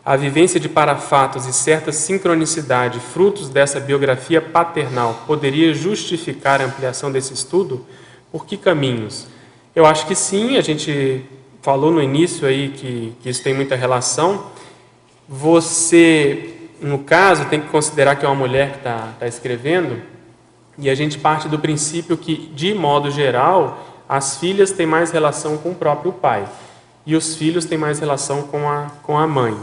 Speaker 2: A vivência de parafatos e certa sincronicidade, frutos dessa biografia paternal, poderia justificar a ampliação desse estudo? Por que caminhos? Eu acho que sim, a gente falou no início aí que isso tem muita relação. Você, no caso, tem que considerar que é uma mulher que está escrevendo, e a gente parte do princípio que, de modo geral, as filhas têm mais relação com o próprio pai, e os filhos têm mais relação com a mãe.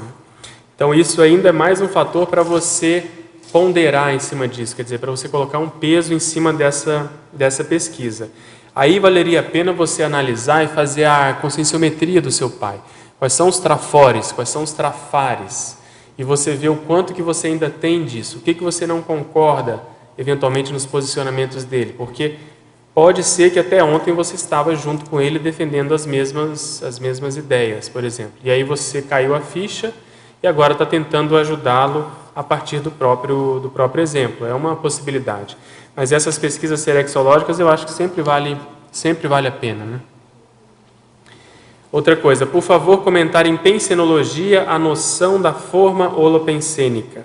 Speaker 2: Então, isso ainda é mais um fator para você ponderar em cima disso, quer dizer, para você colocar um peso em cima dessa pesquisa. Aí valeria a pena você analisar e fazer a conscienciometria do seu pai. Quais são os trafores, quais são os trafares? E você vê o quanto que você ainda tem disso. O que você não concorda, eventualmente, nos posicionamentos dele. Porque pode ser que até ontem você estava junto com ele defendendo as mesmas ideias, por exemplo. E aí você caiu a ficha e agora está tentando ajudá-lo a partir do próprio exemplo. É uma possibilidade. Mas essas pesquisas serexológicas eu acho que sempre vale a pena, né? Outra coisa, por favor, comentar em pensenologia a noção da forma holopensênica.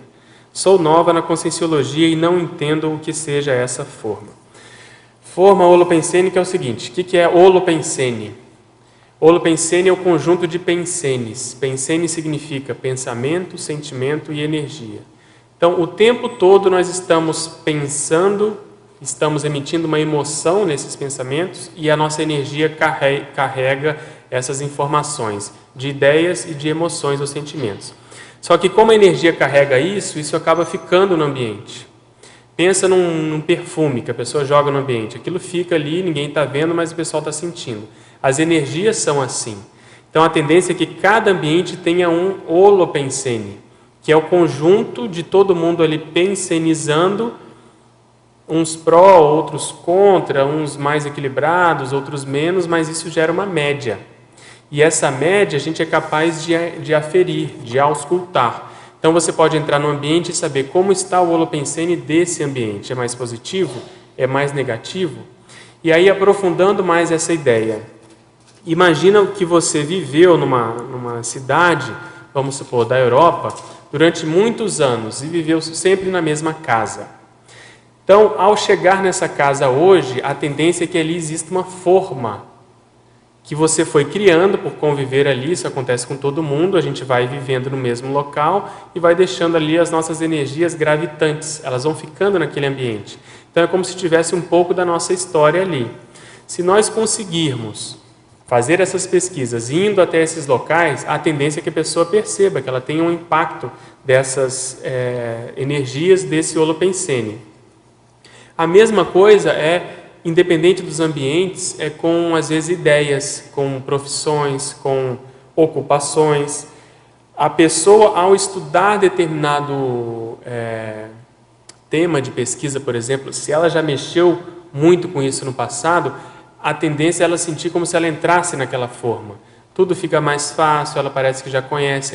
Speaker 2: Sou nova na conscienciologia e não entendo o que seja essa forma. Forma holopensênica é o seguinte, o que é holopensene? Holopensene é o conjunto de pensenes. Pensene significa pensamento, sentimento e energia. Então, o tempo todo nós estamos pensando, estamos emitindo uma emoção nesses pensamentos e a nossa energia carrega essas informações de ideias e de emoções ou sentimentos. Só que como a energia carrega isso acaba ficando no ambiente. Pensa num perfume que a pessoa joga no ambiente. Aquilo fica ali, ninguém está vendo, mas o pessoal está sentindo. As energias são assim. Então, a tendência é que cada ambiente tenha um holopensene, que é o conjunto de todo mundo ali pensenizando, uns pró, outros contra, uns mais equilibrados, outros menos, mas isso gera uma média. E essa média a gente é capaz de aferir, de auscultar. Então você pode entrar no ambiente e saber como está o holopensene desse ambiente. É mais positivo? É mais negativo? E aí, aprofundando mais essa ideia, imagina que você viveu numa cidade, vamos supor, da Europa, durante muitos anos e viveu sempre na mesma casa. Então, ao chegar nessa casa hoje, a tendência é que ali exista uma forma que você foi criando por conviver ali. Isso acontece com todo mundo, a gente vai vivendo no mesmo local e vai deixando ali as nossas energias gravitantes, elas vão ficando naquele ambiente. Então, é como se tivesse um pouco da nossa história ali. Se nós conseguirmos fazer essas pesquisas indo até esses locais, a tendência é que a pessoa perceba que ela tenha um impacto dessas energias desse holopensene. A mesma coisa independente dos ambientes, com, às vezes, ideias, com profissões, com ocupações. A pessoa, ao estudar determinado tema de pesquisa, por exemplo, se ela já mexeu muito com isso no passado, a tendência é ela sentir como se ela entrasse naquela forma. Tudo fica mais fácil, ela parece que já conhece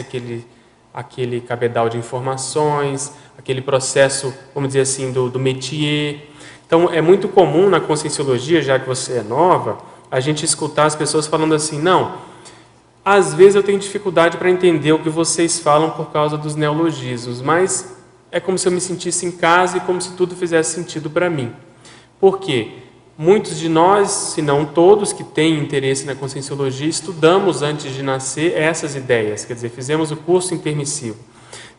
Speaker 2: aquele cabedal de informações, aquele processo, vamos dizer assim, do métier. Então, é muito comum na conscienciologia, já que você é nova, a gente escutar as pessoas falando assim, não, às vezes eu tenho dificuldade para entender o que vocês falam por causa dos neologismos, mas é como se eu me sentisse em casa e como se tudo fizesse sentido para mim. Por quê? Muitos de nós, se não todos, que têm interesse na conscienciologia, estudamos antes de nascer essas ideias, quer dizer, fizemos o curso intermissivo.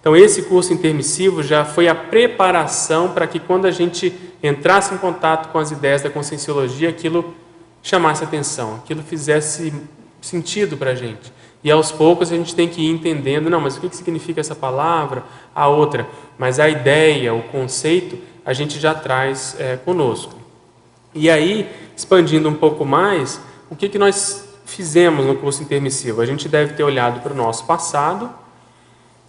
Speaker 2: Então, esse curso intermissivo já foi a preparação para que, quando a gente entrasse em contato com as ideias da conscienciologia, aquilo chamasse atenção, aquilo fizesse sentido para a gente. E, aos poucos, a gente tem que ir entendendo, não, mas o que significa essa palavra, a outra? Mas a ideia, o conceito, a gente já traz conosco. E aí, expandindo um pouco mais, o que nós fizemos no curso intermissivo? A gente deve ter olhado para o nosso passado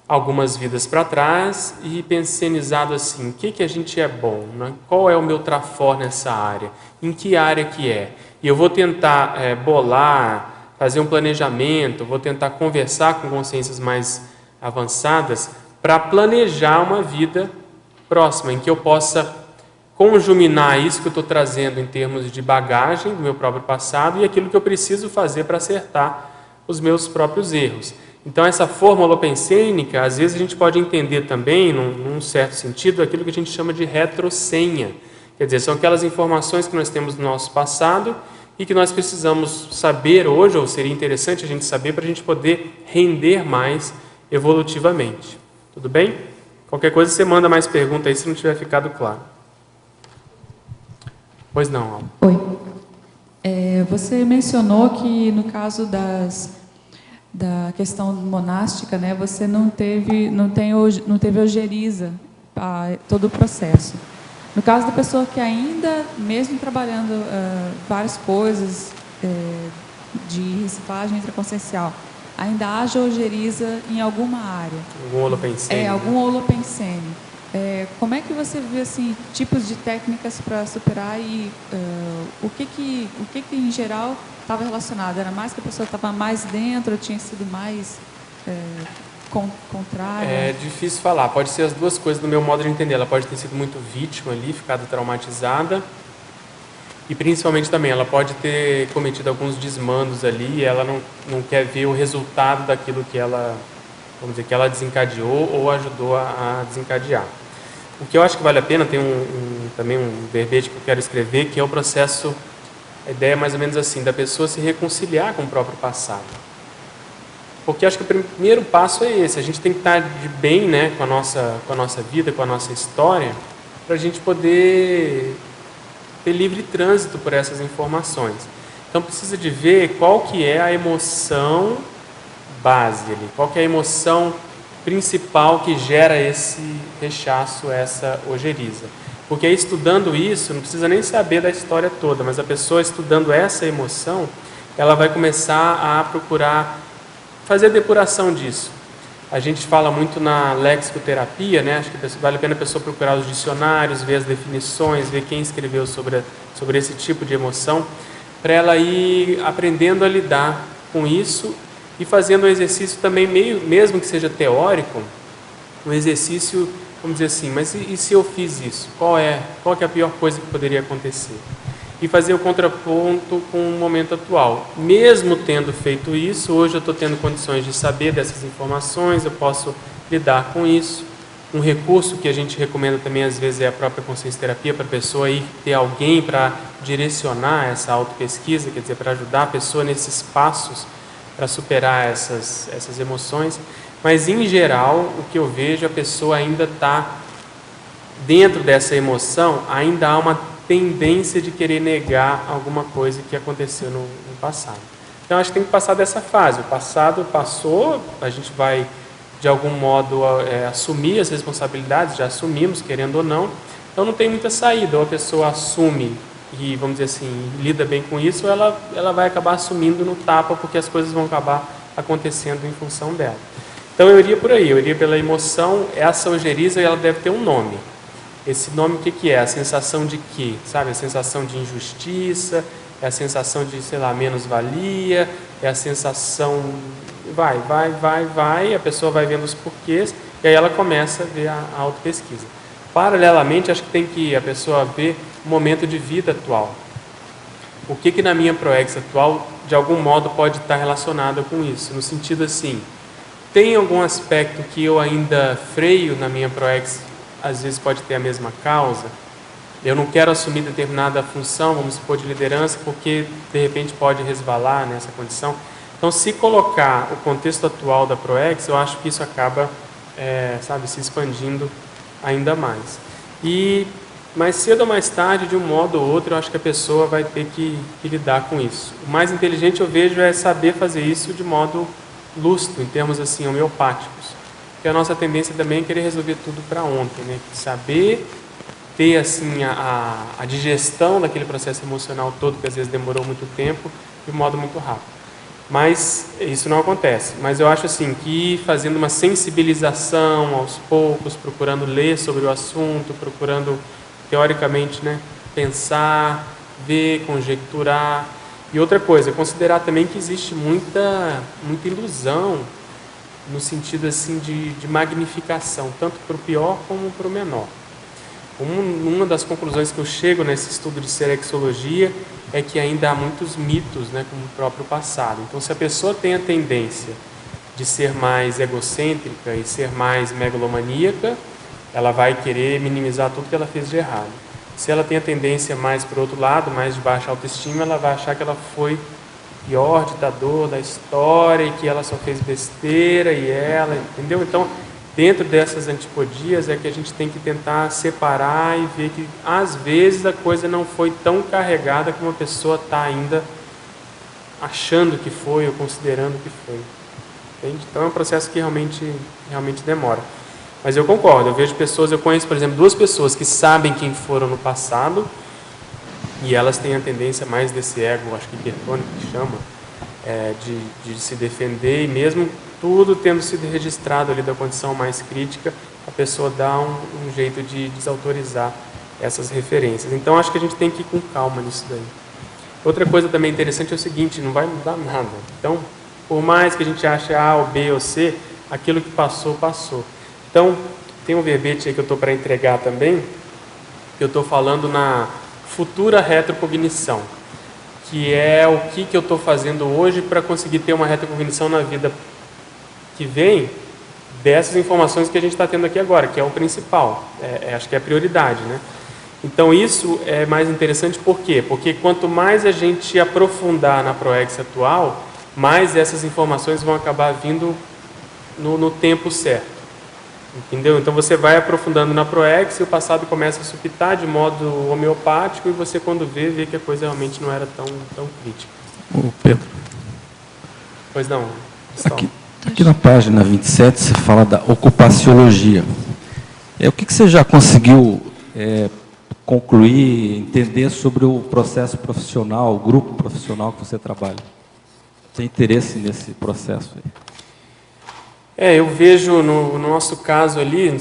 Speaker 2: algumas vidas para trás e pensionizado assim, o que a gente é bom, né? Qual é o meu trafor nessa área, em que área que é, e eu vou tentar bolar, fazer um planejamento, vou tentar conversar com consciências mais avançadas para planejar uma vida próxima, em que eu possa conjuminar isso que eu estou trazendo em termos de bagagem do meu próprio passado e aquilo que eu preciso fazer para acertar os meus próprios erros. Então, essa forma holopensênica, às vezes a gente pode entender também, num certo sentido, aquilo que a gente chama de retrosenha. Quer dizer, são aquelas informações que nós temos no nosso passado e que nós precisamos saber hoje, ou seria interessante a gente saber, para a gente poder render mais evolutivamente. Tudo bem? Qualquer coisa você manda mais pergunta aí se não tiver ficado claro. Pois não, Alma.
Speaker 7: Oi. Você mencionou que no caso da questão monástica, né, você não teve ojeriza todo o processo. No caso da pessoa que ainda, mesmo trabalhando várias coisas de reciclagem intraconsciencial, ainda haja ojeriza em alguma área.
Speaker 2: Algum holopensene.
Speaker 7: Algum holopensene. Como é que você vê assim, tipos de técnicas para superar e o que em geral estava relacionado? Era mais que a pessoa estava mais dentro, ou tinha sido mais contrária?
Speaker 2: É difícil falar, pode ser as duas coisas do meu modo de entender. Ela pode ter sido muito vítima ali, ficado traumatizada, e principalmente também ela pode ter cometido alguns desmandos ali e ela não quer ver o resultado daquilo que ela, vamos dizer, que ela desencadeou ou ajudou a desencadear. O que eu acho que vale a pena, tem também um verbete que eu quero escrever, que é o processo, a ideia é mais ou menos assim, da pessoa se reconciliar com o próprio passado. Porque acho que o primeiro passo é esse, a gente tem que estar de bem, né, com a nossa vida, com a nossa história, para a gente poder ter livre trânsito por essas informações. Então precisa de ver qual que é a emoção base ali, qual que é a emoção principal que gera esse rechaço, essa ojeriza. Porque aí, estudando isso, não precisa nem saber da história toda, mas a pessoa estudando essa emoção, ela vai começar a procurar fazer a depuração disso. A gente fala muito na lexicoterapia, né? Acho que vale a pena a pessoa procurar os dicionários, ver as definições, ver quem escreveu sobre esse tipo de emoção, para ela ir aprendendo a lidar com isso e fazendo um exercício também, mesmo que seja teórico, um exercício, vamos dizer assim, mas e se eu fiz isso? Qual que é a pior coisa que poderia acontecer? E fazer o contraponto com o momento atual. Mesmo tendo feito isso, hoje eu estou tendo condições de saber dessas informações, eu posso lidar com isso. Um recurso que a gente recomenda também, às vezes, é a própria consciência terapia, para a pessoa ir ter alguém para direcionar essa autopesquisa, quer dizer, para ajudar a pessoa nesses passos para superar essas emoções. Mas, em geral, o que eu vejo, a pessoa ainda está dentro dessa emoção, ainda há uma tendência de querer negar alguma coisa que aconteceu no passado. Então, acho que tem que passar dessa fase. O passado passou, a gente vai, de algum modo, assumir as responsabilidades, já assumimos, querendo ou não. Então, não tem muita saída. Ou a pessoa assume e, vamos dizer assim, lida bem com isso, ou ela vai acabar assumindo no tapa, porque as coisas vão acabar acontecendo em função dela. Então, eu iria por aí, eu iria pela emoção. Essa ojeriza, ela deve ter um nome. Esse nome, o que é? A sensação de quê? Sabe? A sensação de injustiça, é a sensação de, sei lá, menos-valia, é a sensação... Vai, a pessoa vai vendo os porquês, e aí ela começa a ver a autopesquisa. Paralelamente, acho que tem que a pessoa ver o momento de vida atual. O que na minha ProEx atual, de algum modo, pode estar relacionado com isso? No sentido assim, tem algum aspecto que eu ainda freio na minha ProEx, às vezes pode ter a mesma causa? Eu não quero assumir determinada função, vamos supor, de liderança, porque de repente pode resvalar nessa condição. Então, se colocar o contexto atual da ProEx, eu acho que isso acaba, se expandindo ainda mais. E mais cedo ou mais tarde, de um modo ou outro, eu acho que a pessoa vai ter que lidar com isso. O mais inteligente, eu vejo, é saber fazer isso de modo lúcido, em termos assim, homeopáticos. Porque a nossa tendência também é querer resolver tudo para ontem, né? Saber ter assim a digestão daquele processo emocional todo, que às vezes demorou muito tempo, de um modo muito rápido. Mas isso não acontece. Mas eu acho assim que fazendo uma sensibilização aos poucos, procurando ler sobre o assunto, procurando teoricamente, né, pensar, ver, conjecturar. E outra coisa, considerar também que existe muita ilusão no sentido assim de magnificação, tanto para o pior como para o menor. Uma das conclusões que eu chego nesse estudo de serexologia é que ainda há muitos mitos, né, como o próprio passado. Então, se a pessoa tem a tendência de ser mais egocêntrica e ser mais megalomaníaca, ela vai querer minimizar tudo que ela fez de errado. Se ela tem a tendência mais para o outro lado, mais de baixa autoestima, ela vai achar que ela foi o pior ditador da história e que ela só fez besteira e ela, entendeu? Então, dentro dessas antipodias é que a gente tem que tentar separar e ver que, às vezes, a coisa não foi tão carregada como a pessoa está ainda achando que foi ou considerando que foi. Entende? Então, é um processo que realmente demora. Mas eu concordo, eu vejo pessoas, eu conheço, por exemplo, 2 pessoas que sabem quem foram no passado e elas têm a tendência mais desse ego, acho que hipertônico que chama, de se defender e mesmo tudo tendo sido registrado ali da condição mais crítica, a pessoa dá um jeito de desautorizar essas referências. Então, acho que a gente tem que ir com calma nisso daí. Outra coisa também interessante é o seguinte, não vai mudar nada. Então, por mais que a gente ache A ou B ou C, aquilo que passou, passou. Então, tem um verbete aí que eu estou para entregar também, que eu estou falando na futura retrocognição, que é o que eu estou fazendo hoje para conseguir ter uma retrocognição na vida que vem dessas informações que a gente está tendo aqui agora, que é o principal, acho que é a prioridade, né? Então isso é mais interessante por quê? Porque quanto mais a gente aprofundar na ProEx atual, mais essas informações vão acabar vindo no tempo certo, entendeu? Então você vai aprofundando na ProEx e o passado começa a supitar de modo homeopático e você quando vê que a coisa realmente não era tão crítica.
Speaker 8: Ô Pedro.
Speaker 2: Pois não,
Speaker 8: Aqui na página 27 você fala da ocupaciologia. O que você já conseguiu concluir, entender sobre o processo profissional, o grupo profissional que você trabalha? Tem interesse nesse processo aí?
Speaker 2: Eu vejo no nosso caso ali,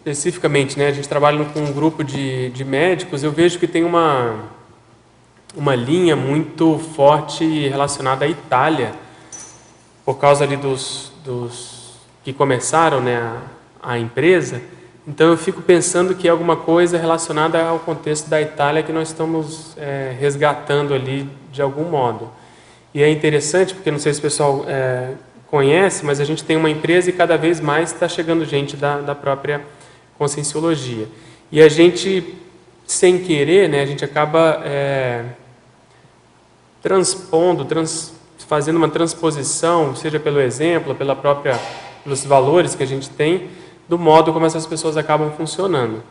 Speaker 2: especificamente, né, a gente trabalha com um grupo de médicos, eu vejo que tem uma linha muito forte relacionada à Itália, por causa ali dos que começaram, né, a empresa. Então eu fico pensando que é alguma coisa relacionada ao contexto da Itália que nós estamos resgatando ali de algum modo. E é interessante, porque não sei se o pessoal conhece, mas a gente tem uma empresa e cada vez mais está chegando gente da própria Conscienciologia. E a gente, sem querer, né, a gente acaba fazendo uma transposição, seja pelo exemplo, pelos valores que a gente tem, do modo como essas pessoas acabam funcionando.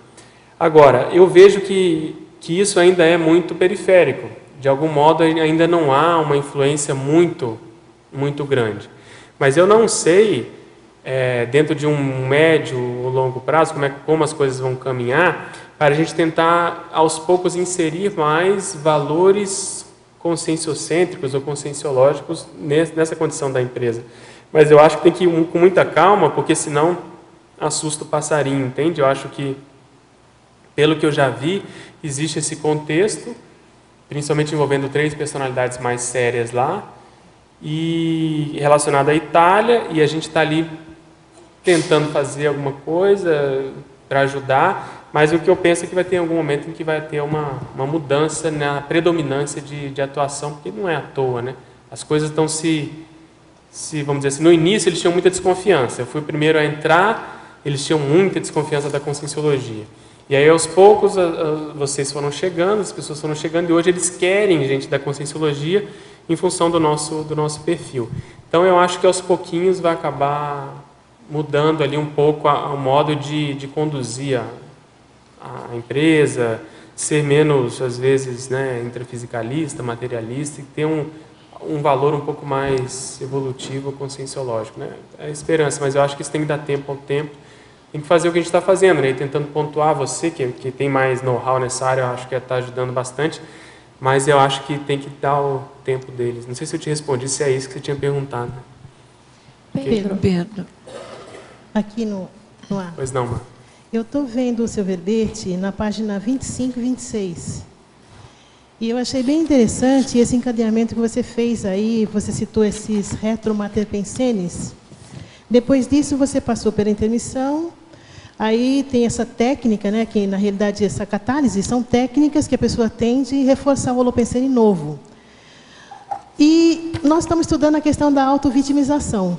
Speaker 2: Agora, eu vejo que isso ainda é muito periférico. De algum modo, ainda não há uma influência muito grande. Mas eu não sei, dentro de um médio ou longo prazo, como as coisas vão caminhar, para a gente tentar, aos poucos, inserir mais valores conscienciocêntricos ou conscienciológicos nessa condição da empresa. Mas eu acho que tem que ir com muita calma, porque senão assusta o passarinho, entende? Eu acho que, pelo que eu já vi, existe esse contexto, principalmente envolvendo 3 personalidades mais sérias lá, e relacionado à Itália, e a gente está ali tentando fazer alguma coisa para ajudar, mas o que eu penso é que vai ter algum momento em que vai ter uma mudança na predominância de atuação, porque não é à toa, né? As coisas estão vamos dizer assim, no início eles tinham muita desconfiança. Eu fui o primeiro a entrar, eles tinham muita desconfiança da Conscienciologia. E aí, aos poucos, vocês foram chegando, as pessoas foram chegando, e hoje eles querem gente da Conscienciologia em função do nosso perfil. Então, eu acho que aos pouquinhos vai acabar mudando ali um pouco o modo de conduzir a empresa, ser menos, às vezes, né, intrafisicalista, materialista, e ter um valor um pouco mais evolutivo, conscienciológico, né? É a esperança, mas eu acho que isso tem que dar tempo ao tempo. Tem que fazer o que a gente está fazendo, né? E tentando pontuar você, que tem mais know-how nessa área, eu acho que está ajudando bastante, mas eu acho que tem que dar o tempo deles. Não sei se eu te respondi, se é isso que você tinha perguntado.
Speaker 9: Pedro. Aqui no ar.
Speaker 2: Pois não, Mar.
Speaker 9: Eu estou vendo o seu verbete na página 25 e 26. E eu achei bem interessante esse encadeamento que você fez aí, você citou esses retromaterpensenes. Depois disso, você passou pela intermissão, aí tem essa técnica, né, que na realidade essa catálise são técnicas que a pessoa tem de reforçar o holopensene novo. E nós estamos estudando a questão da autovitimização.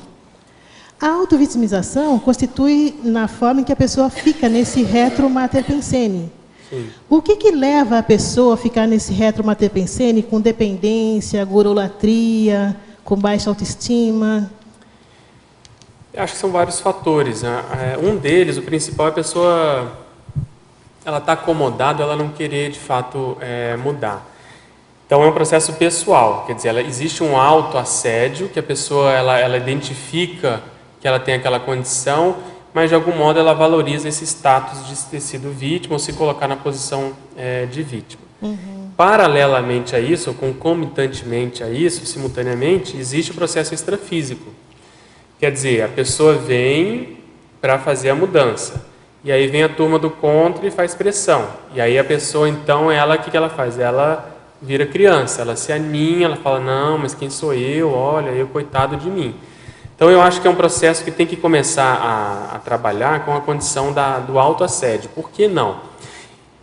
Speaker 9: A autovitimização constitui na forma em que a pessoa fica nesse retromaterpensene. O que leva a pessoa a ficar nesse retromaterpensene com dependência, gorolatria, com baixa autoestima?
Speaker 2: Eu acho que são vários fatores, né? Um deles, o principal, é a pessoa ela está acomodada, ela não querer de fato mudar. Então é um processo pessoal, quer dizer, existe um autoassédio que a pessoa ela identifica que ela tem aquela condição, mas de algum modo ela valoriza esse status de ter sido vítima ou se colocar na posição de vítima. Paralelamente a isso, ou concomitantemente a isso, simultaneamente, existe o processo extrafísico. Quer dizer, a pessoa vem para fazer a mudança, e aí vem a turma do contra e faz pressão. E aí a pessoa, então, o que ela faz? Ela vira criança, ela se aninha, ela fala, não, mas quem sou eu? Olha, eu, coitado de mim. Então, eu acho que é um processo que tem que começar a trabalhar com a condição do autoassédio. Por que não?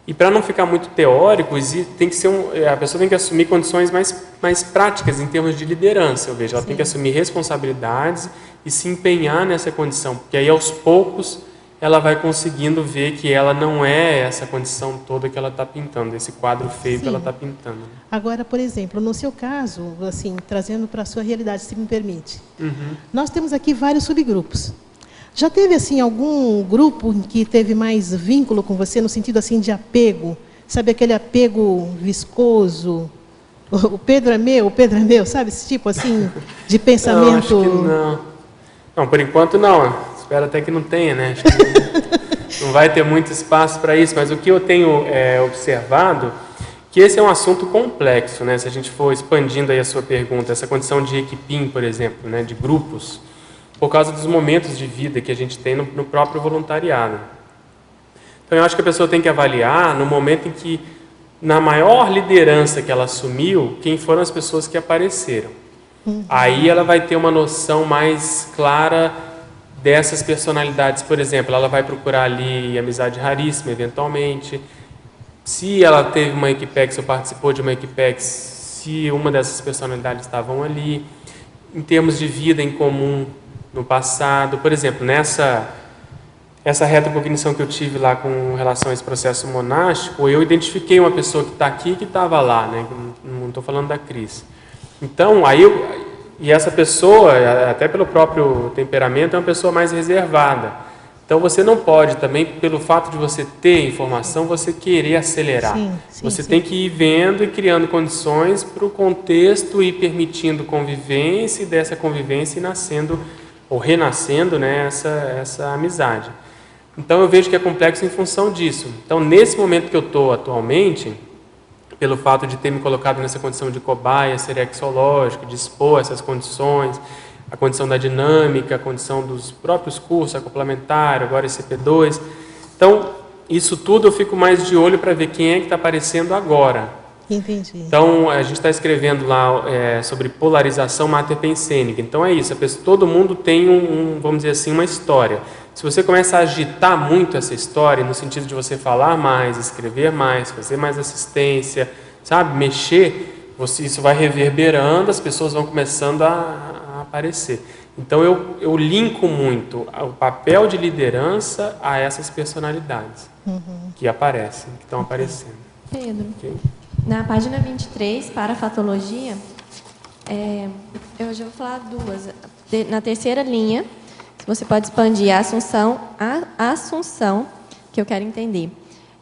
Speaker 2: E para não ficar muito teórico, tem que ser a pessoa tem que assumir condições mais práticas em termos de liderança, eu vejo. Ela tem que assumir responsabilidades e se empenhar nessa condição, porque aí, aos poucos, ela vai conseguindo ver que ela não é essa condição toda que ela está pintando, esse quadro feio que ela está pintando. Agora,
Speaker 9: por exemplo, no seu caso, assim, trazendo para a sua realidade, se me permite, nós temos aqui vários subgrupos. Já teve assim algum grupo que teve mais vínculo com você, no sentido assim de apego? Sabe, aquele apego viscoso? O Pedro é meu, sabe? Esse tipo assim de pensamento...
Speaker 2: Não, acho que não. Não, por enquanto não. Espero até que não tenha, né? Acho que não vai ter muito espaço para isso, mas o que eu tenho observado, que esse é um assunto complexo, né? Se a gente for expandindo aí a sua pergunta, essa condição de equipim, por exemplo, né? De grupos, por causa dos momentos de vida que a gente tem no próprio voluntariado. Então, eu acho que a pessoa tem que avaliar no momento em que, na maior liderança que ela assumiu, quem foram as pessoas que apareceram. Aí ela vai ter uma noção mais clara dessas personalidades. Por exemplo, ela vai procurar ali amizade raríssima, eventualmente. Se ela teve uma Equipex ou participou de uma Equipex, se uma dessas personalidades estavam ali. Em termos de vida em comum no passado. Por exemplo, essa retrocognição que eu tive lá com relação a esse processo monástico, eu identifiquei uma pessoa que está aqui e que estava lá, né? Não estou falando da Cris. Então, e essa pessoa, até pelo próprio temperamento, é uma pessoa mais reservada. Então, você não pode também, pelo fato de você ter informação, você querer acelerar. Você tem que ir vendo e criando condições para o contexto e permitindo convivência, e dessa convivência ir nascendo ou renascendo, né, essa amizade. Então, eu vejo que é complexo em função disso. Então, nesse momento que eu estou atualmente, pelo fato de ter me colocado nessa condição de cobaia serexológica, de expor essas condições, a condição da dinâmica, a condição dos próprios cursos, a complementar, agora esse CP2. Então, isso tudo eu fico mais de olho para ver quem é que está aparecendo agora.
Speaker 9: Entendi.
Speaker 2: Então, a gente está escrevendo lá sobre polarização materpensênica. Então, é isso, todo mundo tem vamos dizer assim, uma história. Se você começa a agitar muito essa história, no sentido de você falar mais, escrever mais, fazer mais assistência, sabe, mexer, isso vai reverberando, as pessoas vão começando a aparecer. Então, eu linko muito o papel de liderança a essas personalidades que aparecem, que estão aparecendo.
Speaker 10: Pedro, na página 23, parafatologia, eu já vou falar duas. Na terceira linha, você pode expandir a assunção, que eu quero entender,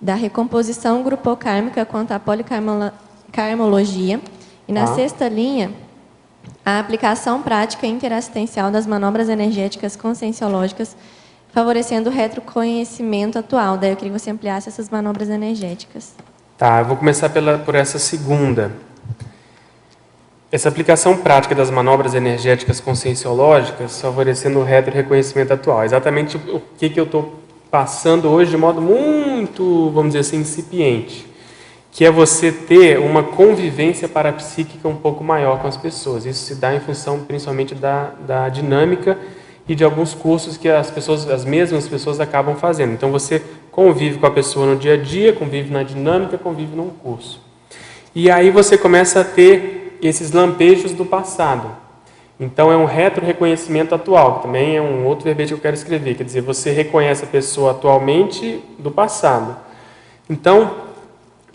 Speaker 10: da recomposição grupocármica quanto à policarmologia. E na sexta linha, a aplicação prática e interassistencial das manobras energéticas conscienciológicas, favorecendo o retroconhecimento atual. Daí eu queria que você ampliasse essas manobras energéticas.
Speaker 2: Tá, eu vou começar por essa segunda. Essa aplicação prática das manobras energéticas conscienciológicas, favorecendo o reconhecimento atual. Exatamente o que eu estou passando hoje de modo muito, vamos dizer assim, incipiente. Que é você ter uma convivência parapsíquica um pouco maior com as pessoas. Isso se dá em função, principalmente, da dinâmica e de alguns cursos que as mesmas pessoas acabam fazendo. Então, você convive com a pessoa no dia a dia, convive na dinâmica, convive num curso. E aí você começa a ter esses lampejos do passado. Então, é um reconhecimento atual, que também é um outro verbete que eu quero escrever. Quer dizer, você reconhece a pessoa atualmente do passado. Então,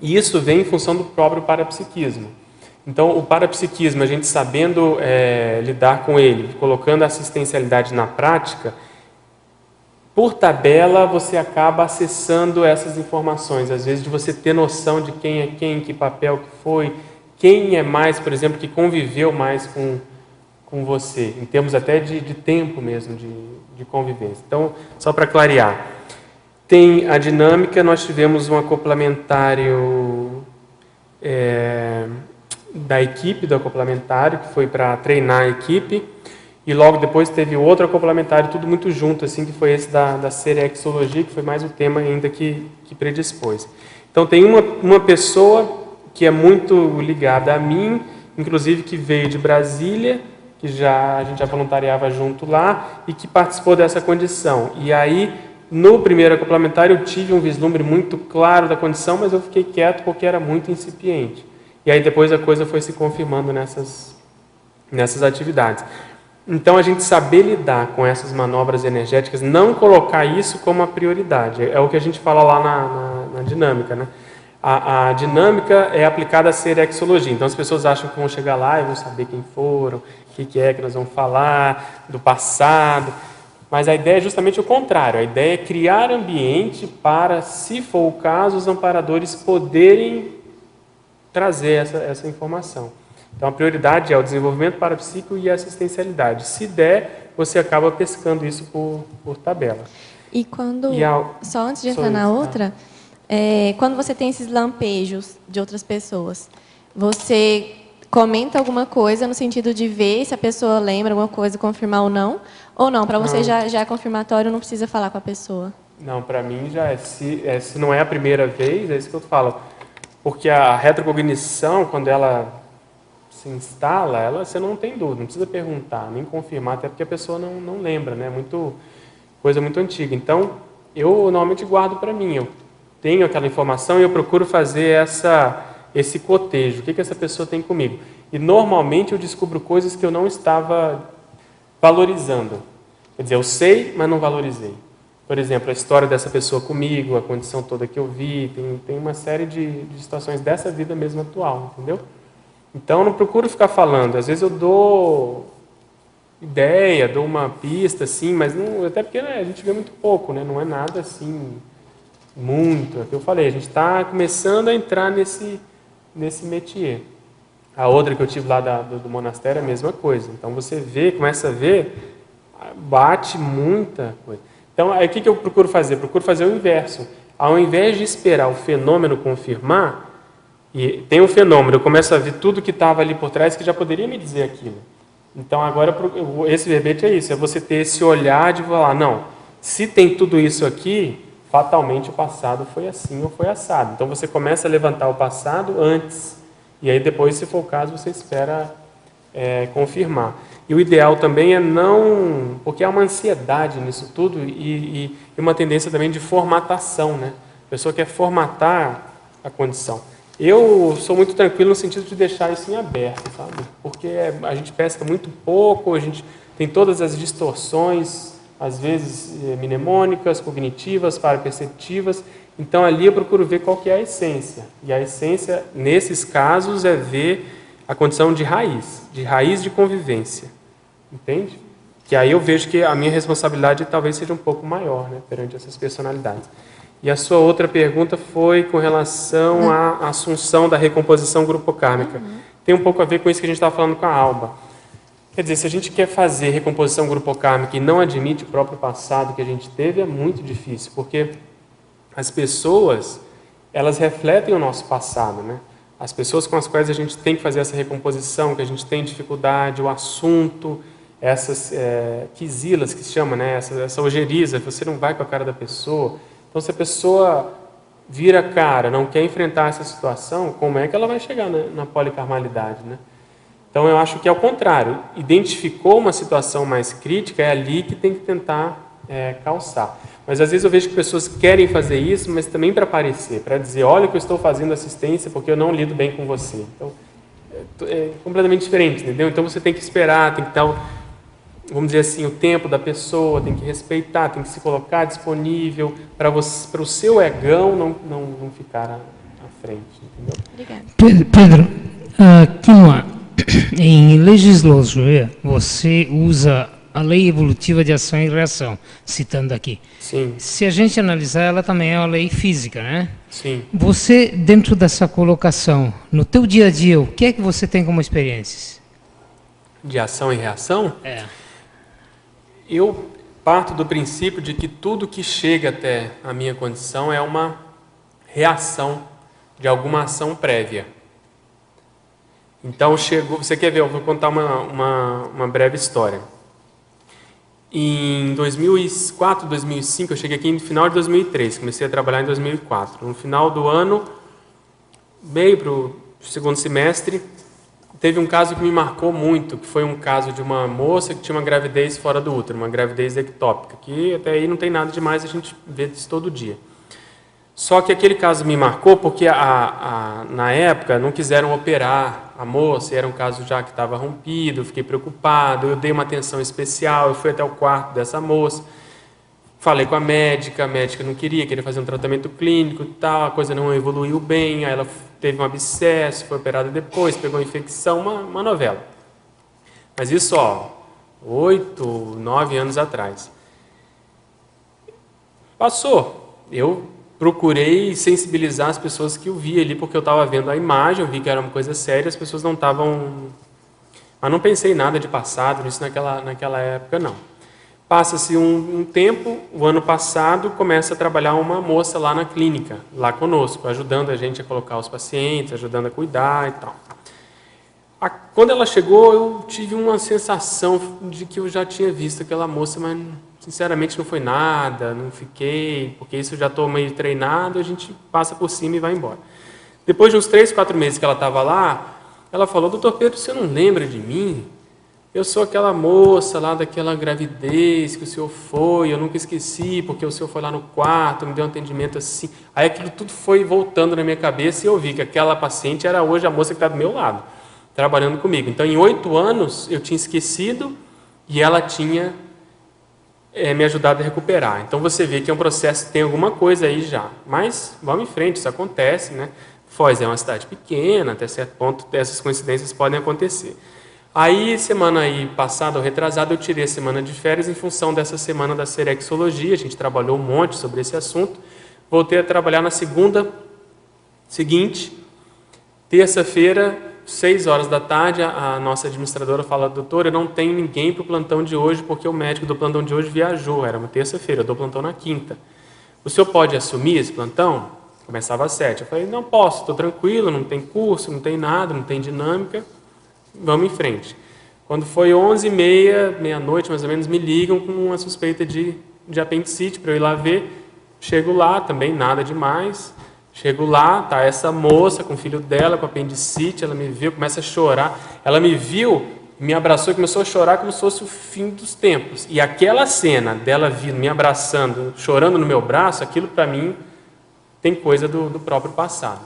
Speaker 2: isso vem em função do próprio parapsiquismo. Então, o parapsiquismo, a gente sabendo lidar com ele, colocando a assistencialidade na prática, por tabela você acaba acessando essas informações. Às vezes, de você ter noção de quem é quem, que papel que foi, quem é mais, por exemplo, que conviveu mais com você, em termos até de tempo mesmo, de convivência. Então, só para clarear, tem a dinâmica, nós tivemos um acoplamentário da equipe do acoplamentário, que foi para treinar a equipe, e logo depois teve outro acoplamentário, tudo muito junto, assim, que foi esse da serexologia, que foi mais o tema ainda que predispôs. Então, tem uma pessoa que é muito ligada a mim, inclusive que veio de Brasília, que a gente já voluntariava junto lá, e que participou dessa condição. E aí, no primeiro acoplamentário, eu tive um vislumbre muito claro da condição, mas eu fiquei quieto porque era muito incipiente. E aí depois a coisa foi se confirmando nessas atividades. Então, a gente saber lidar com essas manobras energéticas, não colocar isso como a prioridade. É o que a gente fala lá na dinâmica, né? A dinâmica é aplicada a serexologia. Então, as pessoas acham que vão chegar lá e vão saber quem foram, o que é que nós vamos falar, do passado. Mas a ideia é justamente o contrário. A ideia é criar ambiente para, se for o caso, os amparadores poderem trazer essa informação. Então, a prioridade é o desenvolvimento parapsíquico e a assistencialidade. Se der, você acaba pescando isso por tabela.
Speaker 10: E quando... Só antes de entrar na outra... quando você tem esses lampejos de outras pessoas, você comenta alguma coisa no sentido de ver se a pessoa lembra alguma coisa, confirmar ou não? Ou não, para você já é confirmatório, não precisa falar com a pessoa?
Speaker 2: Não, para mim já é. Se não é a primeira vez, é isso que eu falo. Porque a retrocognição, quando ela se instala, você não tem dúvida, não precisa perguntar, nem confirmar, até porque a pessoa não lembra, né? Coisa muito antiga. Então, eu normalmente guardo para mim. Eu tenho aquela informação e eu procuro fazer esse cotejo. O que essa pessoa tem comigo? E, normalmente, eu descubro coisas que eu não estava valorizando. Quer dizer, eu sei, mas não valorizei. Por exemplo, a história dessa pessoa comigo, a condição toda que eu vi, tem uma série de situações dessa vida mesmo atual, entendeu? Então, eu não procuro ficar falando. Às vezes eu dou ideia, dou uma pista, assim, mas não, até porque a gente vê muito pouco, né? Não é nada assim... muito, é o que eu falei, a gente está começando a entrar nesse métier. A outra que eu tive lá do monastério é a mesma coisa. Então você começa a ver, bate muita coisa. Então, aí o que eu procuro fazer? Procuro fazer o inverso. Ao invés de esperar o fenômeno confirmar, e tem um fenômeno, eu começo a ver tudo que estava ali por trás que já poderia me dizer aquilo. Então, agora, esse verbete é isso, é você ter esse olhar de falar, não, se tem tudo isso aqui, fatalmente o passado foi assim ou foi assado. Então você começa a levantar o passado antes, e aí depois, se for o caso, você espera confirmar. E o ideal também é não... porque há uma ansiedade nisso tudo e uma tendência também de formatação, né? A pessoa quer formatar a condição. Eu sou muito tranquilo no sentido de deixar isso em aberto, sabe? Porque a gente pesca muito pouco, a gente tem todas as distorções, às vezes mnemônicas, cognitivas, paraperceptivas. Então, ali eu procuro ver qual que é a essência. E a essência, nesses casos, é ver a condição de raiz de convivência. Entende? Que aí eu vejo que a minha responsabilidade talvez seja um pouco maior, né, perante essas personalidades. E a sua outra pergunta foi com relação à assunção da recomposição grupocármica. Tem um pouco a ver com isso que a gente estava falando com a Alba. Quer dizer, se a gente quer fazer recomposição grupocármica e não admite o próprio passado que a gente teve, é muito difícil, porque as pessoas, elas refletem o nosso passado, né? As pessoas com as quais a gente tem que fazer essa recomposição, que a gente tem dificuldade, o assunto, essas quisilas que se chama, né? Essa ojeriza, você não vai com a cara da pessoa. Então, se a pessoa vira a cara, não quer enfrentar essa situação, como é que ela vai chegar na policarmalidade, né? Então, eu acho que é o contrário. Identificou uma situação mais crítica, é ali que tem que tentar calçar. Mas, às vezes, eu vejo que pessoas querem fazer isso, mas também para aparecer, para dizer, olha que eu estou fazendo assistência porque eu não lido bem com você. Então, é completamente diferente, entendeu? Então, você tem que esperar, tem que dar, vamos dizer assim, o tempo da pessoa, tem que respeitar, tem que se colocar disponível para o seu egão não ficar à frente, entendeu?
Speaker 10: Obrigada.
Speaker 11: Pedro, em legislação, você usa a lei evolutiva de ação e reação, citando aqui.
Speaker 2: Sim.
Speaker 11: Se a gente analisar, ela também é uma lei física, né?
Speaker 2: Sim.
Speaker 11: Você, dentro dessa colocação, no teu dia a dia, o que é que você tem como experiências?
Speaker 2: De ação e reação?
Speaker 11: É.
Speaker 2: Eu parto do princípio de que tudo que chega até a minha condição é uma reação de alguma ação prévia. Então, chegou... Você quer ver? Eu vou contar uma breve história. Em 2004, 2005, eu cheguei aqui no final de 2003, comecei a trabalhar em 2004. No final do ano, meio para o segundo semestre, teve um caso que me marcou muito, que foi um caso de uma moça que tinha uma gravidez fora do útero, uma gravidez ectópica, que até aí não tem nada demais, a gente vê isso todo dia. Só que aquele caso me marcou porque na época não quiseram operar a moça, era um caso já que estava rompido, eu fiquei preocupado, eu dei uma atenção especial, eu fui até o quarto dessa moça, falei com a médica não queria fazer um tratamento clínico e tal, a coisa não evoluiu bem, aí ela teve um abscesso, foi operada depois, pegou infecção, uma novela. Mas isso, 8, 9 anos atrás. Passou, eu procurei sensibilizar as pessoas que eu via ali, porque eu estava vendo a imagem, eu vi que era uma coisa séria, as pessoas não estavam... Mas não pensei nada de passado nisso naquela época, não. Passa-se um tempo, o ano passado, começa a trabalhar uma moça lá na clínica, lá conosco, ajudando a gente a colocar os pacientes, ajudando a cuidar e tal. Quando ela chegou, eu tive uma sensação de que eu já tinha visto aquela moça, mas... Sinceramente, não foi nada, não fiquei, porque isso eu já estou meio treinado, a gente passa por cima e vai embora. Depois de uns 3, 4 meses que ela estava lá, ela falou, doutor Pedro, você não lembra de mim? Eu sou aquela moça lá daquela gravidez que o senhor foi, eu nunca esqueci, porque o senhor foi lá no quarto, me deu um atendimento assim. Aí aquilo tudo foi voltando na minha cabeça e eu vi que aquela paciente era hoje a moça que está do meu lado, trabalhando comigo. Então, em 8 anos, eu tinha esquecido e ela tinha... me ajudado a recuperar. Então, você vê que é um processo, tem alguma coisa aí já. Mas, vamos em frente, isso acontece, né? Foz é uma cidade pequena, até certo ponto, essas coincidências podem acontecer. Aí, semana aí passada ou retrasada, eu tirei a semana de férias em função dessa semana da serexologia, a gente trabalhou um monte sobre esse assunto. Voltei a trabalhar na segunda seguinte, terça-feira, 6 horas da tarde, a nossa administradora fala, doutora, eu não tenho ninguém para o plantão de hoje, porque o médico do plantão de hoje viajou, era uma terça-feira, eu dou plantão na quinta. O senhor pode assumir esse plantão? Começava às 7. Eu falei, não posso, estou tranquilo, não tem curso, não tem nada, não tem dinâmica, vamos em frente. Quando foi 11h30, meia-noite mais ou menos, me ligam com uma suspeita de apendicite para eu ir lá ver. Chego lá, também nada demais. Chego lá, tá essa moça com o filho dela, com apendicite, ela me viu, começa a chorar. Ela me viu, me abraçou e começou a chorar como se fosse o fim dos tempos. E aquela cena dela vindo, me abraçando, chorando no meu braço, aquilo para mim tem coisa do próprio passado.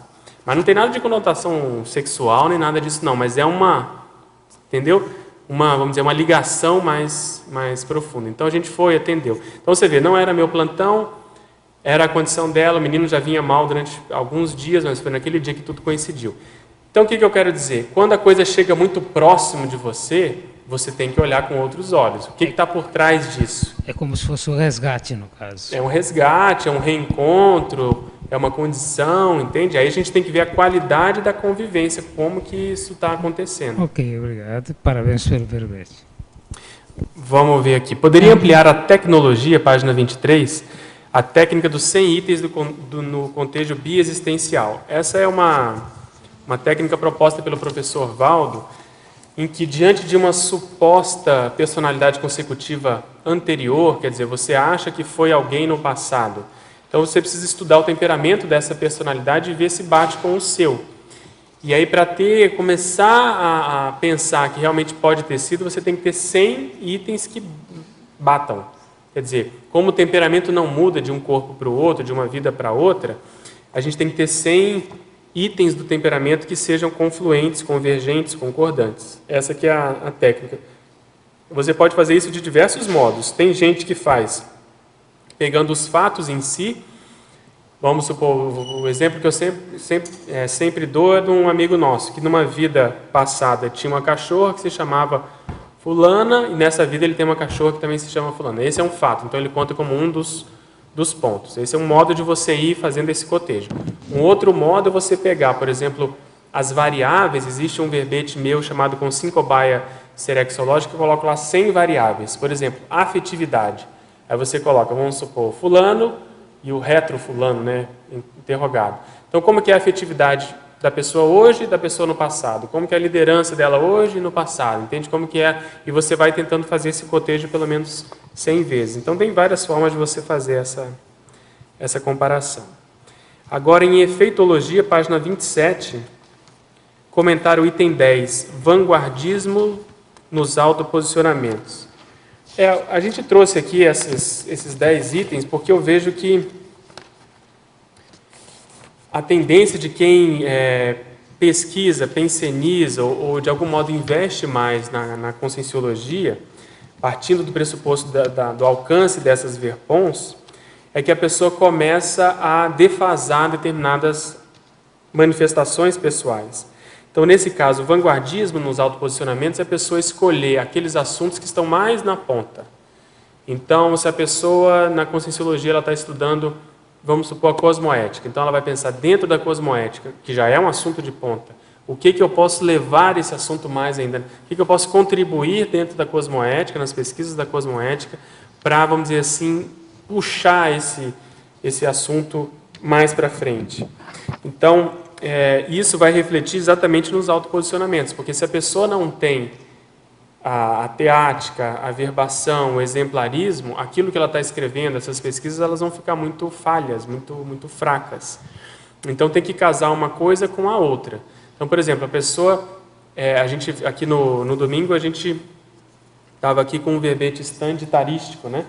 Speaker 2: Mas não tem nada de conotação sexual, nem nada disso não, mas é entendeu? Vamos dizer, uma ligação mais profunda. Então a gente foi, atendeu. Então você vê, não era meu plantão, era a condição dela, o menino já vinha mal durante alguns dias, mas foi naquele dia que tudo coincidiu. Então, o que eu quero dizer? Quando a coisa chega muito próximo de você, você tem que olhar com outros olhos. O que está por trás disso?
Speaker 11: É como se fosse um resgate, no caso.
Speaker 2: É um resgate, é um reencontro, é uma condição, entende? Aí a gente tem que ver a qualidade da convivência, como que isso está acontecendo.
Speaker 11: Ok, obrigado. Parabéns pelo verbete.
Speaker 2: Vamos ver aqui. Poderia ampliar a tecnologia, página 23? a técnica dos 100 itens no contexto biexistencial. Essa é uma técnica proposta pelo professor Valdo, em que, diante de uma suposta personalidade consecutiva anterior, quer dizer, você acha que foi alguém no passado, então você precisa estudar o temperamento dessa personalidade e ver se bate com o seu. E aí, para começar a pensar que realmente pode ter sido, você tem que ter 100 itens que batam. Quer dizer, como o temperamento não muda de um corpo para o outro, de uma vida para outra, a gente tem que ter 100 itens do temperamento que sejam confluentes, convergentes, concordantes. Essa que é a técnica. Você pode fazer isso de diversos modos. Tem gente que faz pegando os fatos em si. Vamos supor, o exemplo que eu sempre dou é de um amigo nosso, que numa vida passada tinha uma cachorra que se chamava fulana, e nessa vida ele tem uma cachorra que também se chama fulana. Esse é um fato, então ele conta como um dos pontos. Esse é um modo de você ir fazendo esse cotejo. Um outro modo é você pegar, por exemplo, as variáveis. Existe um verbete meu chamado Consincobaia Serexológica, que eu coloco lá 100 variáveis. Por exemplo, afetividade. Aí você coloca, vamos supor, fulano e o retro fulano, né, interrogado. Então, como que é a afetividade da pessoa hoje e da pessoa no passado? Como que é a liderança dela hoje e no passado? Entende como que é? E você vai tentando fazer esse cotejo pelo menos 100 vezes. Então, tem várias formas de você fazer essa comparação. Agora, em efeitologia, página 27, comentário item 10, vanguardismo nos autoposicionamentos. A gente trouxe aqui esses 10 itens porque eu vejo que a tendência de quem pesquisa, penseniza ou de algum modo investe mais na conscienciologia, partindo do pressuposto do alcance dessas verpons, é que a pessoa começa a defasar determinadas manifestações pessoais. Então, nesse caso, o vanguardismo nos autoposicionamentos é a pessoa escolher aqueles assuntos que estão mais na ponta. Então, se a pessoa, na conscienciologia, ela está estudando, vamos supor, a cosmoética. Então, ela vai pensar dentro da cosmoética, que já é um assunto de ponta, o que eu posso levar esse assunto mais ainda? O que eu posso contribuir dentro da cosmoética, nas pesquisas da cosmoética, para, vamos dizer assim, puxar esse assunto mais para frente. Então, isso vai refletir exatamente nos autoposicionamentos, porque se a pessoa não tem a teática, a verbação, o exemplarismo, aquilo que ela está escrevendo, essas pesquisas, elas vão ficar muito falhas, muito fracas. Então, tem que casar uma coisa com a outra. Então, por exemplo, a pessoa, a gente aqui no domingo, a gente estava aqui com um verbete standitarístico, né?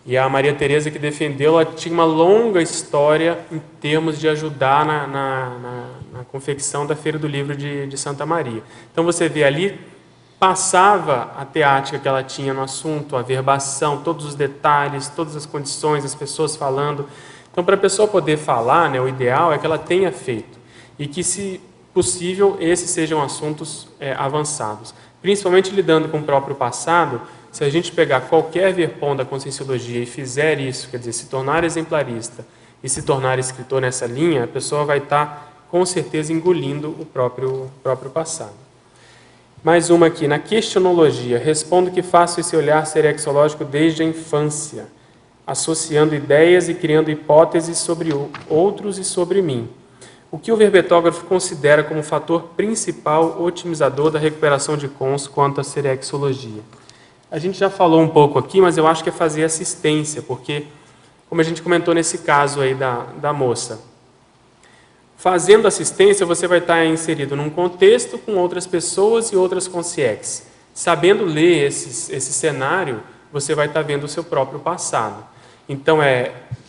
Speaker 2: E a Maria Tereza que defendeu, ela tinha uma longa história em termos de ajudar na confecção da Feira do Livro de Santa Maria. Então você vê ali, passava a teática que ela tinha no assunto, a verbação, todos os detalhes, todas as condições, as pessoas falando. Então, para a pessoa poder falar, né, o ideal é que ela tenha feito. E que, se possível, esses sejam assuntos avançados. Principalmente lidando com o próprio passado. Se a gente pegar qualquer verpom da conscienciologia e fizer isso, quer dizer, se tornar exemplarista e se tornar escritor nessa linha, a pessoa vai estar, com certeza, engolindo o próprio passado. Mais uma aqui. Na questionologia, respondo que faço esse olhar serexológico desde a infância, associando ideias e criando hipóteses sobre outros e sobre mim. O que o verbetógrafo considera como fator principal otimizador da recuperação de cons quanto à serexologia? A gente já falou um pouco aqui, mas eu acho que é fazer assistência, porque, como a gente comentou nesse caso aí da moça, fazendo assistência você vai estar inserido num contexto com outras pessoas e outras consciex. Sabendo ler esse cenário, você vai estar vendo o seu próprio passado. Então,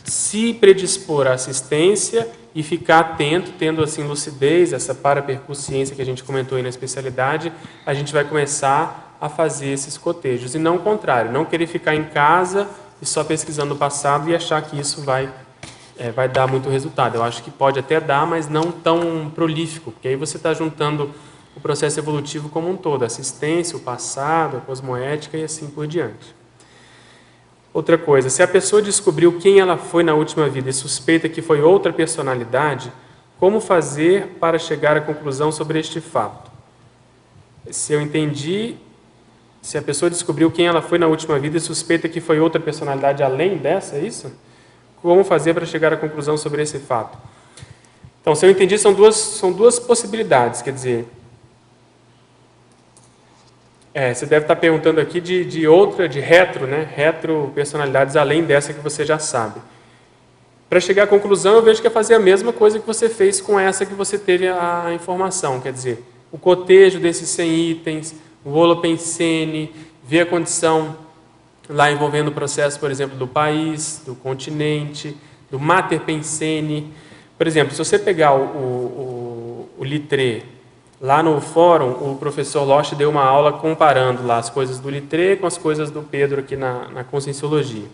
Speaker 2: se predispor à assistência e ficar atento, tendo assim lucidez, essa parapercussiência que a gente comentou aí na especialidade, a gente vai começar a fazer esses cotejos, e não o contrário, não querer ficar em casa e só pesquisando o passado e achar que isso vai dar muito resultado. Eu acho que pode até dar, mas não tão prolífico, porque aí você está juntando o processo evolutivo como um todo, a assistência, o passado, a cosmoética e assim por diante. Outra coisa, se a pessoa descobriu quem ela foi na última vida e suspeita que foi outra personalidade, como fazer para chegar à conclusão sobre este fato? Se eu entendi, se a pessoa descobriu quem ela foi na última vida e suspeita que foi outra personalidade além dessa, é isso? Como fazer para chegar à conclusão sobre esse fato? Então, se eu entendi, são duas possibilidades, quer dizer... você deve estar perguntando aqui de outra, de retro, né? Retro personalidades além dessa que você já sabe. Para chegar à conclusão, eu vejo que é fazer a mesma coisa que você fez com essa que você teve a informação, quer dizer, o cotejo desses 100 itens, o holopensene, ver a condição lá envolvendo o processo, por exemplo, do país, do continente, do mater pensene. Por exemplo, se você pegar o Littré, lá no fórum, o professor Loche deu uma aula comparando lá as coisas do Littré com as coisas do Pedro aqui na Conscienciologia.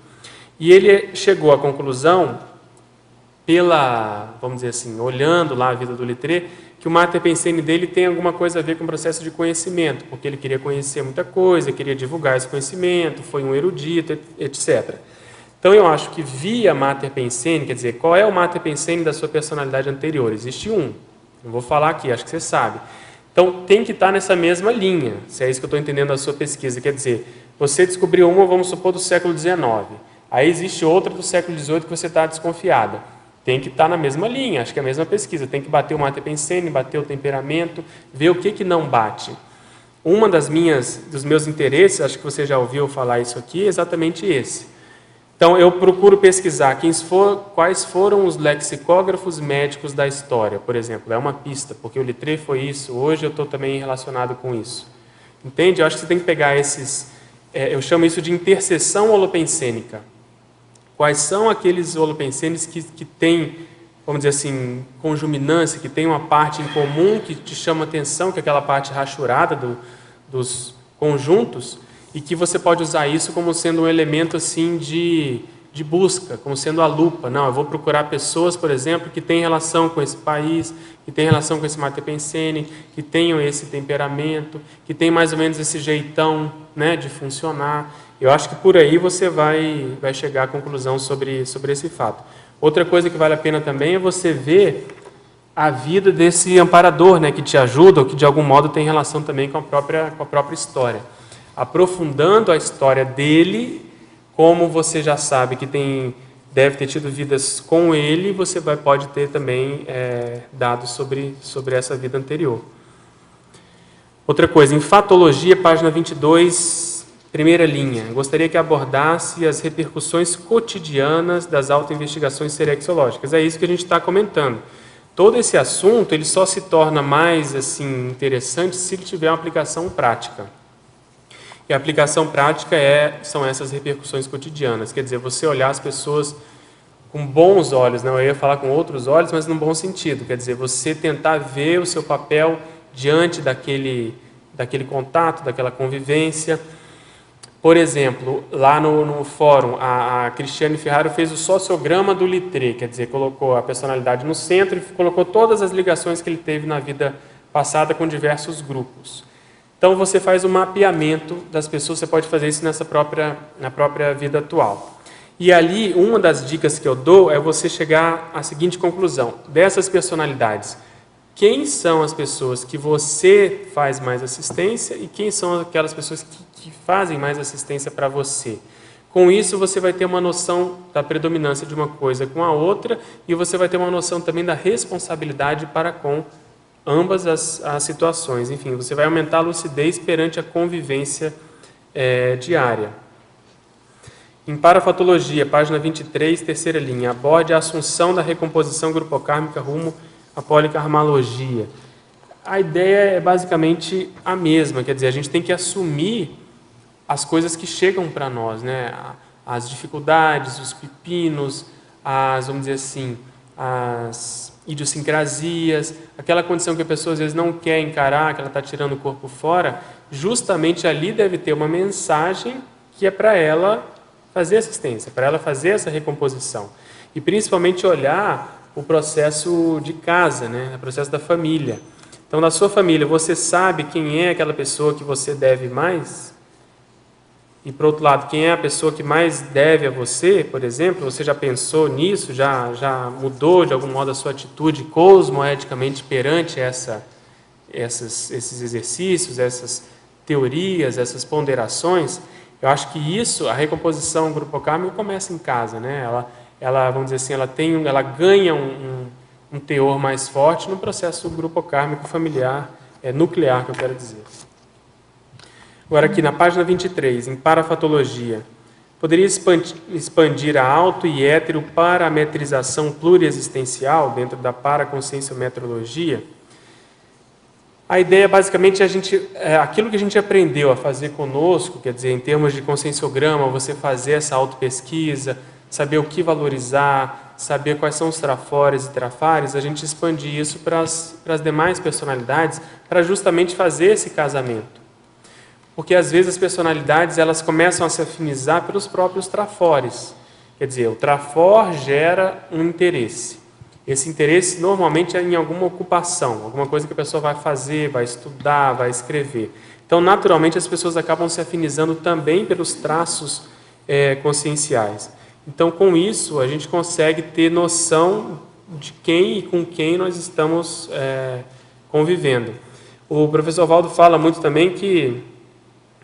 Speaker 2: E ele chegou à conclusão, vamos dizer assim, olhando lá a vida do Littré, que o mater pensene dele tem alguma coisa a ver com o processo de conhecimento, porque ele queria conhecer muita coisa, queria divulgar esse conhecimento, foi um erudito, etc. Então, eu acho que via mater pensene, quer dizer, qual é o mater pensene da sua personalidade anterior? Existe um. Não vou falar aqui, acho que você sabe. Então, tem que estar nessa mesma linha, se é isso que eu estou entendendo da sua pesquisa. Quer dizer, você descobriu uma, vamos supor, do século XIX. Aí existe outra do século XVIII que você está desconfiada. Tem que estar na mesma linha, acho que é a mesma pesquisa. Tem que bater o mater pensene, bater o temperamento, ver o que não bate. Uma dos meus interesses, acho que você já ouviu falar isso aqui, é exatamente esse. Então, eu procuro pesquisar quais foram os lexicógrafos médicos da história, por exemplo. É uma pista, porque o Littré foi isso, hoje eu estou também relacionado com isso. Entende? Eu acho que você tem que pegar eu chamo isso de interseção holopensênica. Quais são aqueles holopensênes que têm, vamos dizer assim, conjuminância, que tem uma parte em comum que te chama atenção, que é aquela parte rachurada dos conjuntos, e que você pode usar isso como sendo um elemento assim de busca, como sendo a lupa. Não, eu vou procurar pessoas, por exemplo, que têm relação com esse país, que têm relação com esse mater pensene, que tenham esse temperamento, que têm mais ou menos esse jeitão, né, de funcionar. Eu acho que por aí você vai chegar à conclusão sobre esse fato. Outra coisa que vale a pena também é você ver a vida desse amparador, né, que te ajuda, ou que de algum modo tem relação também com a própria história. Aprofundando a história dele, como você já sabe que deve ter tido vidas com ele, você pode ter também dados sobre essa vida anterior. Outra coisa, em Fatologia, página 22, primeira linha, gostaria que abordasse as repercussões cotidianas das autoinvestigações serexológicas. É isso que a gente está comentando. Todo esse assunto ele só se torna mais assim, interessante se ele tiver uma aplicação prática. E a aplicação prática são essas repercussões cotidianas. Quer dizer, você olhar as pessoas com bons olhos, não, eu ia falar com outros olhos, mas num bom sentido. Quer dizer, você tentar ver o seu papel diante daquele contato, daquela convivência. Por exemplo, lá no fórum, a Cristiane Ferraro fez o sociograma do Littré, quer dizer, colocou a personalidade no centro e colocou todas as ligações que ele teve na vida passada com diversos grupos. Então, você faz um mapeamento das pessoas, você pode fazer isso na própria vida atual. E ali, uma das dicas que eu dou é você chegar à seguinte conclusão. Dessas personalidades, quem são as pessoas que você faz mais assistência e quem são aquelas pessoas que fazem mais assistência para você? Com isso, você vai ter uma noção da predominância de uma coisa com a outra e você vai ter uma noção também da responsabilidade para com ambas as situações. Enfim, você vai aumentar a lucidez perante a convivência diária. Em Parafatologia, página 23, terceira linha, aborde a assunção da recomposição grupocármica rumo à policarmalogia. A ideia é basicamente a mesma, quer dizer, a gente tem que assumir as coisas que chegam para nós, né? As dificuldades, os pepinos, vamos dizer assim, as idiosincrasias, aquela condição que a pessoa às vezes não quer encarar, que ela está tirando o corpo fora, justamente ali deve ter uma mensagem que é para ela fazer assistência, para ela fazer essa recomposição. E principalmente olhar o processo de casa, né? O processo da família. Então, na sua família, você sabe quem é aquela pessoa que você deve mais? E, por outro lado, quem é a pessoa que mais deve a você, por exemplo? Você já pensou nisso? Já mudou, de algum modo, a sua atitude cosmoeticamente perante esses exercícios, essas teorias, essas ponderações? Eu acho que isso, a recomposição grupocármica começa em casa, né? ela, vamos dizer assim, ela ganha um teor mais forte no processo grupocármico familiar, nuclear, que eu quero dizer. Agora aqui na página 23, em parafatologia, poderia expandir a auto- e heteroparametrização pluriexistencial dentro da paraconscienciometrologia? A ideia, basicamente, é aquilo que a gente aprendeu a fazer conosco, quer dizer, em termos de conscienciograma, você fazer essa autopesquisa, saber o que valorizar, saber quais são os trafores e trafares, a gente expandir isso para as demais personalidades, para justamente fazer esse casamento. Porque, às vezes, as personalidades elas começam a se afinizar pelos próprios trafores. Quer dizer, o trafor gera um interesse. Esse interesse, normalmente, é em alguma ocupação, alguma coisa que a pessoa vai fazer, vai estudar, vai escrever. Então, naturalmente, as pessoas acabam se afinizando também pelos traços conscienciais. Então, com isso, a gente consegue ter noção de quem e com quem nós estamos convivendo. O professor Valdo fala muito também que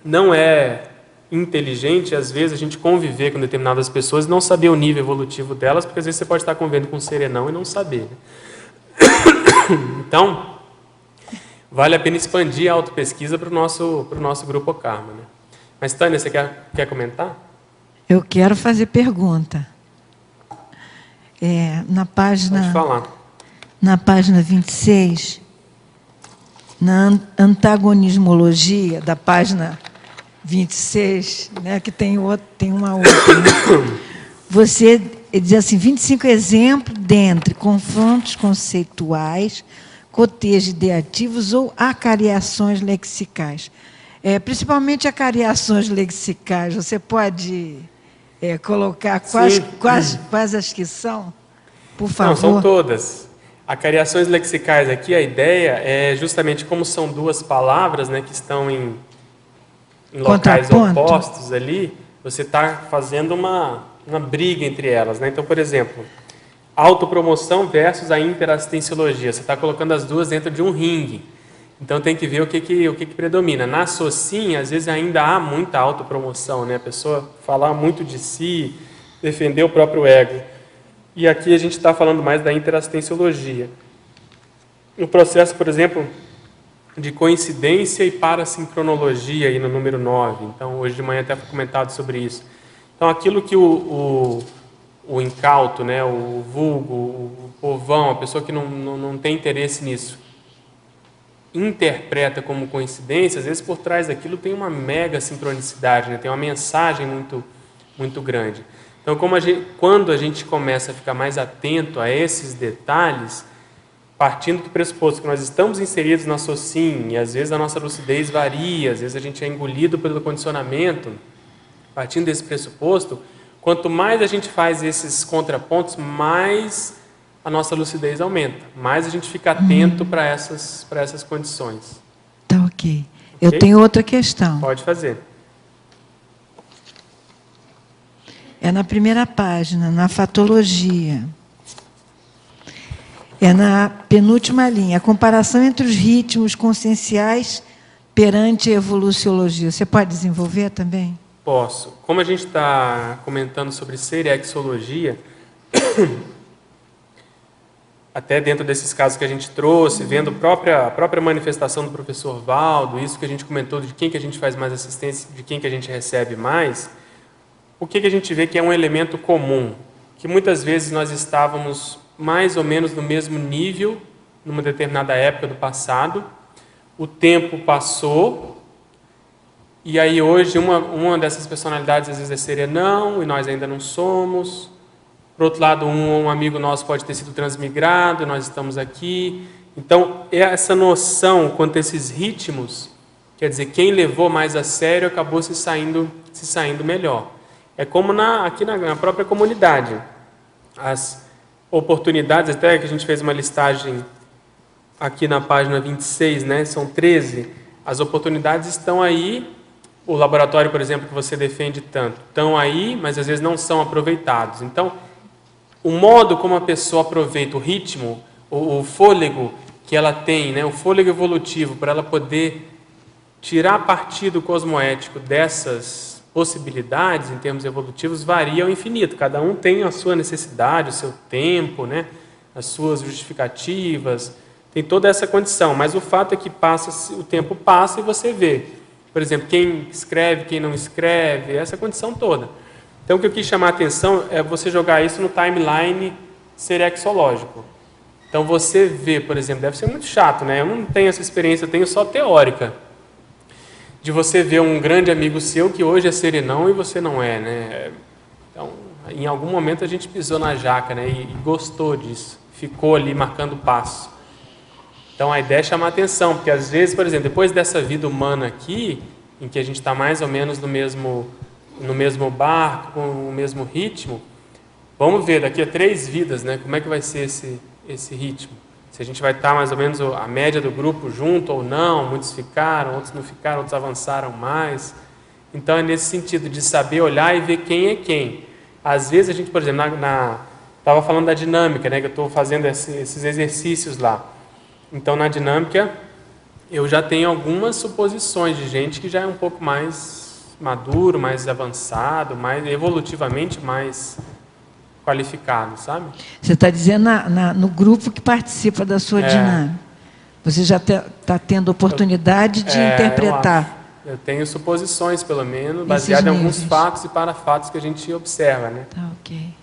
Speaker 2: não é inteligente, às vezes, a gente conviver com determinadas pessoas e não saber o nível evolutivo delas, porque às vezes você pode estar convivendo com um serenão e não saber. Né? Então, vale a pena expandir a autopesquisa para o nosso grupo Karma. Né? Mas, Tânia, você quer comentar?
Speaker 12: Eu quero fazer pergunta.
Speaker 2: Pode falar.
Speaker 12: Na página 26, na antagonismologia da página 26, né, que tem uma outra. Né? Você diz assim, 25 exemplos dentre confrontos conceituais, cotejos ideativos ou acariações lexicais. Principalmente acariações lexicais, você pode colocar quais as que são, por favor?
Speaker 2: Não, são todas. Acariações lexicais aqui, a ideia é justamente como são duas palavras, né, que estão em locais opostos ali, você está fazendo uma briga entre elas. Né? Então, por exemplo, autopromoção versus a interassistenciologia. Você está colocando as duas dentro de um ringue. Então, tem que ver o que predomina. Na SOCIM, às vezes, ainda há muita autopromoção. Né? A pessoa falar muito de si, defender o próprio ego. E aqui a gente está falando mais da interassistenciologia. No processo, por exemplo, de coincidência e parassincronologia, aí no número 9. Então, hoje de manhã até foi comentado sobre isso. Então, aquilo que o incauto, né, o vulgo, o povão, a pessoa que não tem interesse nisso, interpreta como coincidência, às vezes por trás daquilo tem uma mega sincronicidade, né, tem uma mensagem muito, muito grande. Então, quando a gente começa a ficar mais atento a esses detalhes, partindo do pressuposto que nós estamos inseridos na SOCIM, e às vezes a nossa lucidez varia, às vezes a gente é engolido pelo condicionamento, partindo desse pressuposto, quanto mais a gente faz esses contrapontos, mais a nossa lucidez aumenta, mais a gente fica atento para essas condições.
Speaker 12: Tá ok. Eu tenho outra questão.
Speaker 2: Pode fazer.
Speaker 12: É na primeira página, na fatologia. É na penúltima linha, a comparação entre os ritmos conscienciais perante a evoluciologia. Você pode desenvolver também?
Speaker 2: Posso. Como a gente está comentando sobre serexologia, até dentro desses casos que a gente trouxe, vendo a própria manifestação do professor Valdo, isso que a gente comentou de quem que a gente faz mais assistência, de quem que a gente recebe mais, o que a gente vê que é um elemento comum, que muitas vezes nós estávamos mais ou menos no mesmo nível, numa determinada época do passado, o tempo passou, e aí hoje uma dessas personalidades às vezes é serenão, e nós ainda não somos. Por outro lado, um amigo nosso pode ter sido transmigrado, nós estamos aqui. Então, essa noção quanto a esses ritmos, quer dizer, quem levou mais a sério acabou se saindo melhor. É como aqui na própria comunidade. As oportunidades, até que a gente fez uma listagem aqui na página 26, né? São 13. As oportunidades estão aí. O laboratório, por exemplo, que você defende tanto, estão aí, mas às vezes não são aproveitados. Então, o modo como a pessoa aproveita o ritmo, o fôlego que ela tem, né? O fôlego evolutivo, para ela poder tirar partido cosmoético dessas possibilidades em termos evolutivos varia ao infinito. Cada um tem a sua necessidade, o seu tempo, né? As suas justificativas, tem toda essa condição. Mas o fato é que o tempo passa e você vê, por exemplo, quem escreve, quem não escreve, essa condição toda. Então, o que eu quis chamar a atenção é você jogar isso no timeline serexológico. Então, você vê, por exemplo, deve ser muito chato, né? Eu não tenho essa experiência, eu tenho só teórica. De você ver um grande amigo seu que hoje é serenão e você não é, né? Então, em algum momento a gente pisou na jaca, né? E gostou disso, ficou ali marcando passo. Então, a ideia é chamar a atenção, porque às vezes, por exemplo, depois dessa vida humana aqui, em que a gente está mais ou menos no mesmo barco, com o mesmo ritmo, vamos ver daqui a 3 vidas, né? Como é que vai ser esse ritmo? Se a gente vai estar mais ou menos a média do grupo junto ou não, muitos ficaram, outros não ficaram, outros avançaram mais. Então, é nesse sentido de saber olhar e ver quem é quem. Às vezes, a gente, por exemplo, estava falando da dinâmica, né, que eu estou fazendo esses exercícios lá. Então, na dinâmica, eu já tenho algumas suposições de gente que já é um pouco mais maduro, mais avançado, mais evolutivamente mais qualificado, sabe?
Speaker 12: Você está dizendo no grupo que participa da sua dinâmica. Você já está tendo oportunidade de interpretar.
Speaker 2: Eu tenho suposições, pelo menos, baseadas em alguns fatos e parafatos que a gente observa, né?
Speaker 12: Tá, ok.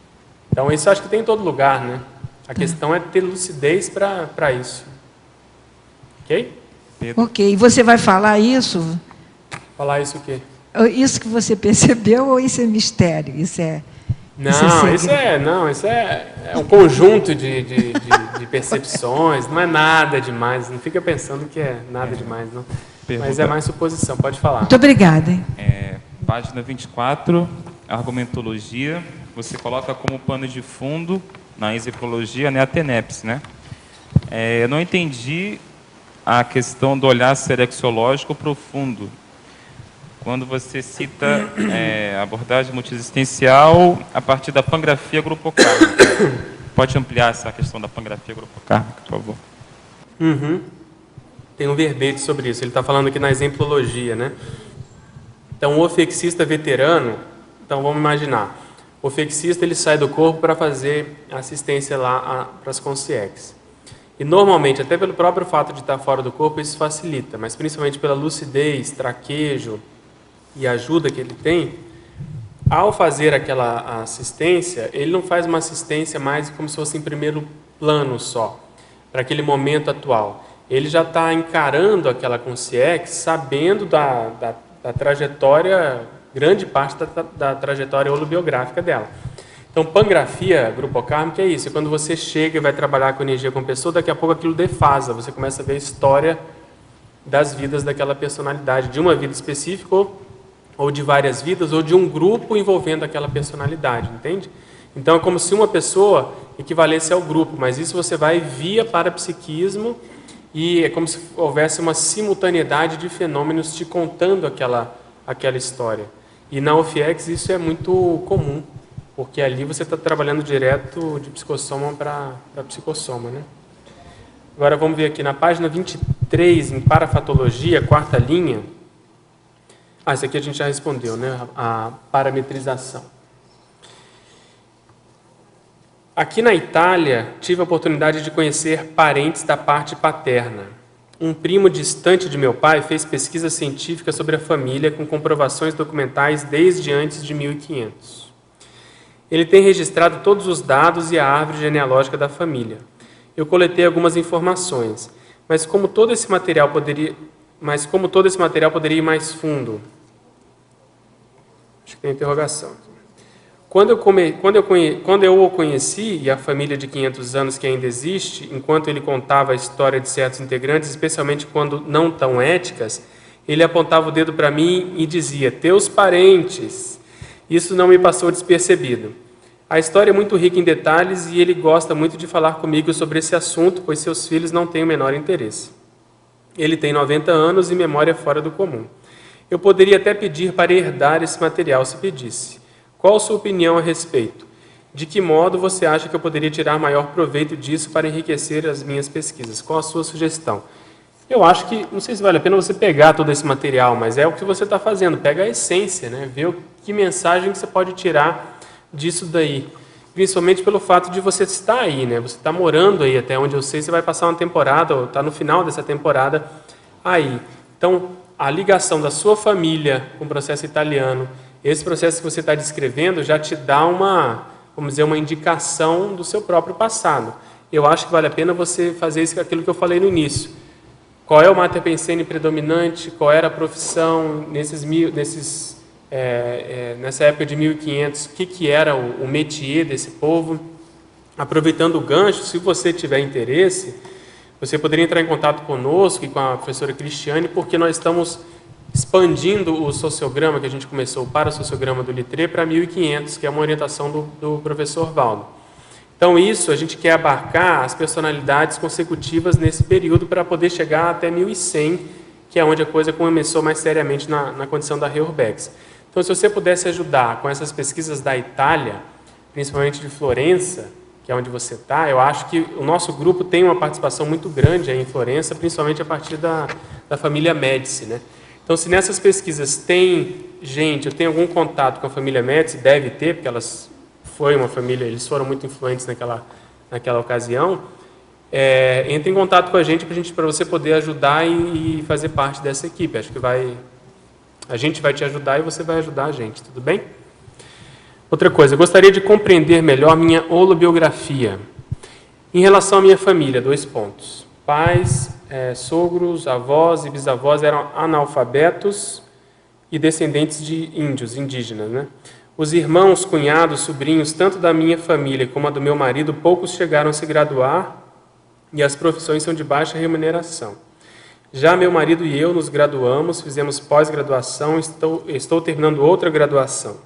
Speaker 2: Então, isso acho que tem em todo lugar, né? A questão é ter lucidez para isso. Ok?
Speaker 12: Ok. E você vai falar isso?
Speaker 2: Falar isso o quê?
Speaker 12: Isso que você percebeu ou isso é mistério? Isso é...
Speaker 2: Não, isso é um conjunto de percepções, não é nada demais, não fica pensando que é nada demais, não. Mas é mais suposição, pode falar.
Speaker 12: Muito obrigada. Hein?
Speaker 6: Página 24, argumentologia, você coloca como pano de fundo, na exipologia, né, a TENEPS, né? Eu não entendi a questão do olhar serexológico profundo. Quando você cita abordagem multiexistencial a partir da pangrafia grupocármica. Pode ampliar essa questão da pangrafia grupocármica, por favor?
Speaker 2: Tem um verbete sobre isso. Ele está falando aqui na exemplologia, né? Então, o ofexista veterano, então vamos imaginar, o ofexista ele sai do corpo para fazer assistência lá para as consciex. E normalmente, até pelo próprio fato de estar fora do corpo, isso facilita, mas principalmente pela lucidez, traquejo e ajuda que ele tem, ao fazer aquela assistência, ele não faz uma assistência mais como se fosse em primeiro plano só, para aquele momento atual. Ele já está encarando aquela consciex, sabendo da trajetória, grande parte da trajetória holobiográfica dela. Então, pangrafia grupocármica é isso, é quando você chega e vai trabalhar com energia com a pessoa, daqui a pouco aquilo defasa, você começa a ver a história das vidas daquela personalidade, de uma vida específica ou de várias vidas, ou de um grupo envolvendo aquela personalidade, entende? Então, é como se uma pessoa equivalesse ao grupo, mas isso você vai via parapsiquismo e é como se houvesse uma simultaneidade de fenômenos te contando aquela história. E na OFIEX isso é muito comum, porque ali você está trabalhando direto de psicossoma para psicossoma, né? Agora vamos ver aqui na página 23, em parafatologia, 4ª linha. Isso aqui a gente já respondeu, né? A parametrização. Aqui na Itália, tive a oportunidade de conhecer parentes da parte paterna. Um primo distante de meu pai fez pesquisa científica sobre a família com comprovações documentais desde antes de 1500. Ele tem registrado todos os dados e a árvore genealógica da família. Eu coletei algumas informações, mas como todo esse material poderia ir mais fundo? Acho que tem interrogação. Quando eu o conheci, e a família de 500 anos que ainda existe, enquanto ele contava a história de certos integrantes, especialmente quando não tão éticas, ele apontava o dedo para mim e dizia, teus parentes. Isso não me passou despercebido. A história é muito rica em detalhes e ele gosta muito de falar comigo sobre esse assunto, pois seus filhos não têm o menor interesse. Ele tem 90 anos e memória fora do comum. Eu poderia até pedir para herdar esse material se pedisse. Qual a sua opinião a respeito? De que modo você acha que eu poderia tirar maior proveito disso para enriquecer as minhas pesquisas? Qual a sua sugestão? Eu acho que, não sei se vale a pena você pegar todo esse material, mas é o que você está fazendo, pega a essência, né? Ver que mensagem que você pode tirar disso daí. Principalmente pelo fato de você estar aí, né? Você está morando aí, até onde eu sei, você vai passar uma temporada, ou está no final dessa temporada aí. Então, a ligação da sua família com o processo italiano, esse processo que você está descrevendo já te dá uma, vamos dizer, uma indicação do seu próprio passado. Eu acho que vale a pena você fazer isso, aquilo que eu falei no início. Qual é o Mater Pensene predominante, qual era a profissão nessa época de 1500, o que era o métier desse povo. Aproveitando o gancho, se você tiver interesse, você poderia entrar em contato conosco e com a professora Cristiane, porque nós estamos expandindo o sociograma que a gente começou para o sociograma do Littré para 1500, que é uma orientação do professor Valdo. Então, isso a gente quer abarcar as personalidades consecutivas nesse período para poder chegar até 1100, que é onde a coisa começou mais seriamente na condição da Reurbex. Então, se você pudesse ajudar com essas pesquisas da Itália, principalmente de Florença, que é onde você está, eu acho que o nosso grupo tem uma participação muito grande aí em Florença, principalmente a partir da família Médici, né? Então, se nessas pesquisas tem gente, eu tenho algum contato com a família Médici, deve ter, porque eles foram muito influentes naquela ocasião, entre em contato com a gente para você poder ajudar e fazer parte dessa equipe. Acho que a gente vai te ajudar e você vai ajudar a gente, tudo bem? Outra coisa, eu gostaria de compreender melhor minha holobiografia. Em relação à minha família, 2 pontos. Pais, sogros, avós e bisavós eram analfabetos e descendentes de índios, indígenas, né? Os irmãos, cunhados, sobrinhos, tanto da minha família como a do meu marido, poucos chegaram a se graduar e as profissões são de baixa remuneração. Já meu marido e eu nos graduamos, fizemos pós-graduação, estou terminando outra graduação.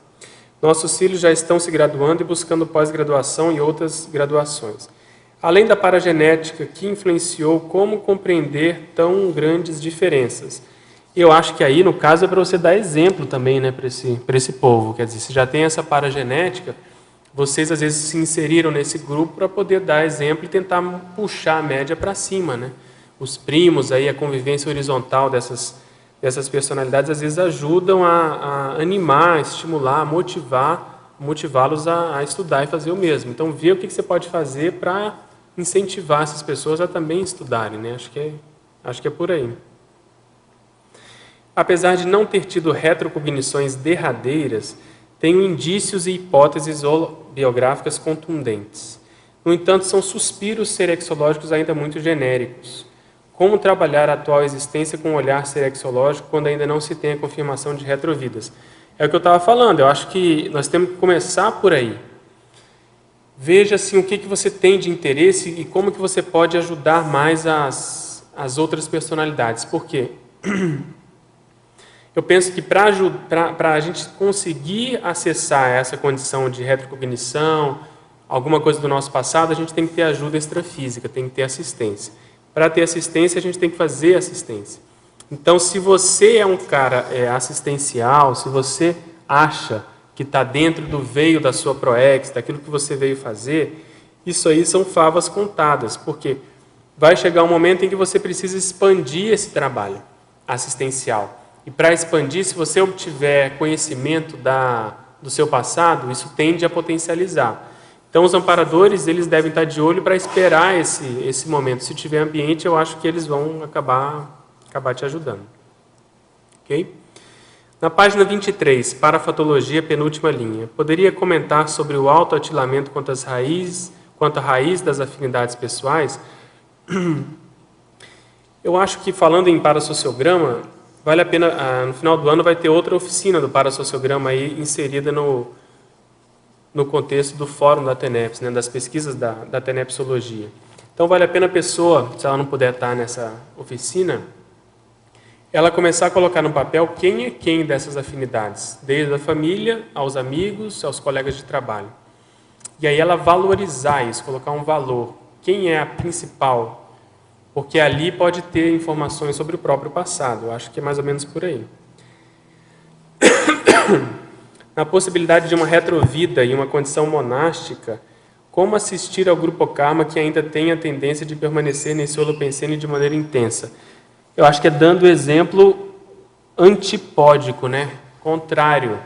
Speaker 2: Nossos filhos já estão se graduando e buscando pós-graduação e outras graduações. Além da paragenética que influenciou, como compreender tão grandes diferenças? Eu acho que aí, no caso, é para você dar exemplo também, né, para esse povo. Quer dizer, se já tem essa paragenética, vocês às vezes se inseriram nesse grupo para poder dar exemplo e tentar puxar a média para cima, né? Os primos, aí, a convivência horizontal dessas personalidades, às vezes ajudam a animar, a estimular, a motivá-los a estudar e fazer o mesmo. Então, ver o que você pode fazer para incentivar essas pessoas a também estudarem, né? Acho que é por aí. Apesar de não ter tido retrocognições derradeiras, tenho indícios e hipóteses biográficas contundentes. No entanto, são suspiros serexológicos ainda muito genéricos. Como trabalhar a atual existência com um olhar serexológico quando ainda não se tem a confirmação de retrovidas? É o que eu estava falando, eu acho que nós temos que começar por aí. Veja assim, o que você tem de interesse e como que você pode ajudar mais as outras personalidades. Por quê? Eu penso que para a gente conseguir acessar essa condição de retrocognição, alguma coisa do nosso passado, a gente tem que ter ajuda extrafísica, tem que ter assistência. Para ter assistência, a gente tem que fazer assistência. Então, se você é um cara assistencial, se você acha que está dentro do veio da sua ProEx, daquilo que você veio fazer, isso aí são favas contadas, porque vai chegar um momento em que você precisa expandir esse trabalho assistencial. E para expandir, se você obtiver conhecimento do seu passado, isso tende a potencializar. Então, os amparadores, eles devem estar de olho para esperar esse momento. Se tiver ambiente, eu acho que eles vão acabar te ajudando. Ok? Na página 23, parafatologia, penúltima linha, poderia comentar sobre o autoatilamento quanto à raiz das afinidades pessoais? Eu acho que, falando em parasociograma, vale a pena, no final do ano vai ter outra oficina do parasociograma aí inserida no contexto do fórum da TENEPS, né, das pesquisas da TENEPSologia. Então vale a pena a pessoa, se ela não puder estar nessa oficina, ela começar a colocar no papel quem é quem dessas afinidades, desde a família, aos amigos, aos colegas de trabalho. E aí ela valorizar isso, colocar um valor. Quem é a principal? Porque ali pode ter informações sobre o próprio passado. Eu acho que é mais ou menos por aí. Na possibilidade de uma retrovida e uma condição monástica, como assistir ao grupo karma que ainda tem a tendência de permanecer nesse holopensene de maneira intensa? Eu acho que é dando o exemplo antipódico, né? Contrário.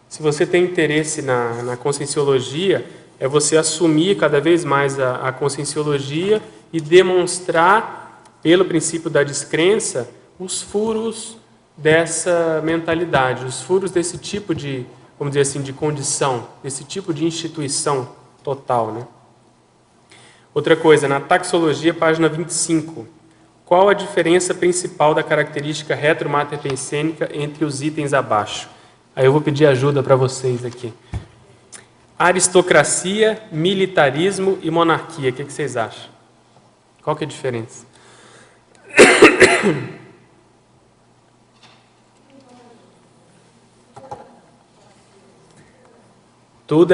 Speaker 2: Se você tem interesse na conscienciologia, é você assumir cada vez mais a conscienciologia e demonstrar, pelo princípio da descrença, os furos dessa mentalidade, os furos desse tipo de, vamos dizer assim, de condição, desse tipo de instituição total, né? Outra coisa, na taxologia, página 25. Qual a diferença principal da característica retromaterpensênica entre os itens abaixo? Aí eu vou pedir ajuda para vocês aqui. Aristocracia, militarismo e monarquia. O que vocês acham? Qual que é a diferença? Tudo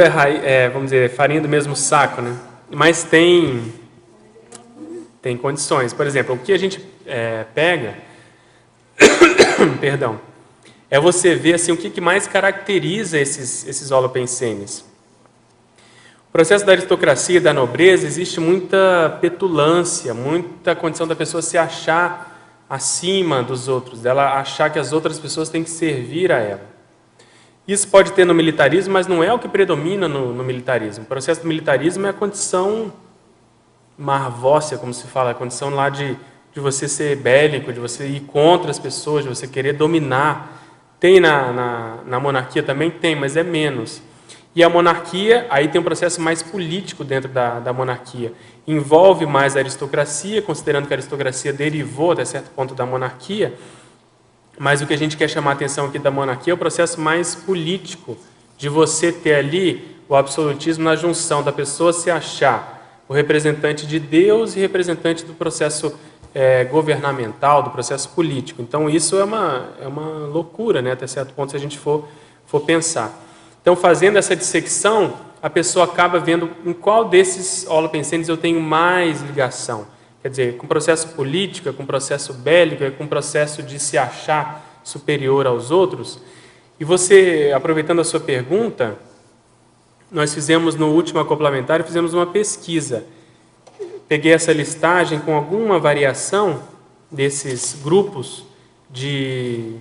Speaker 2: vamos dizer, farinha do mesmo saco, né? Mas tem condições. Por exemplo, o que a gente pega, perdão, é você ver assim, o que mais caracteriza esses holopensenes. O processo da aristocracia e da nobreza, existe muita petulância, muita condição da pessoa se achar acima dos outros, dela achar que as outras pessoas têm que servir a ela. Isso pode ter no militarismo, mas não é o que predomina no militarismo. O processo do militarismo é a condição marvócia, como se fala, a condição lá de você ser bélico, de você ir contra as pessoas, de você querer dominar. Tem na monarquia também? Tem, mas é menos. E a monarquia, aí tem um processo mais político dentro da monarquia. Envolve mais a aristocracia, considerando que a aristocracia derivou, até certo ponto, da monarquia. Mas o que a gente quer chamar a atenção aqui da monarquia é o processo mais político, de você ter ali o absolutismo na junção da pessoa se achar o representante de Deus e representante do processo governamental, do processo político. Então, isso é uma loucura, né, até certo ponto, se a gente for pensar. Então, fazendo essa dissecção, a pessoa acaba vendo em qual desses holopensenes eu tenho mais ligação. Quer dizer, com processo político, com processo bélico, com processo de se achar superior aos outros. E você, aproveitando a sua pergunta, nós fizemos no último acoplamentário, fizemos uma pesquisa. Peguei essa listagem com alguma variação desses grupos de,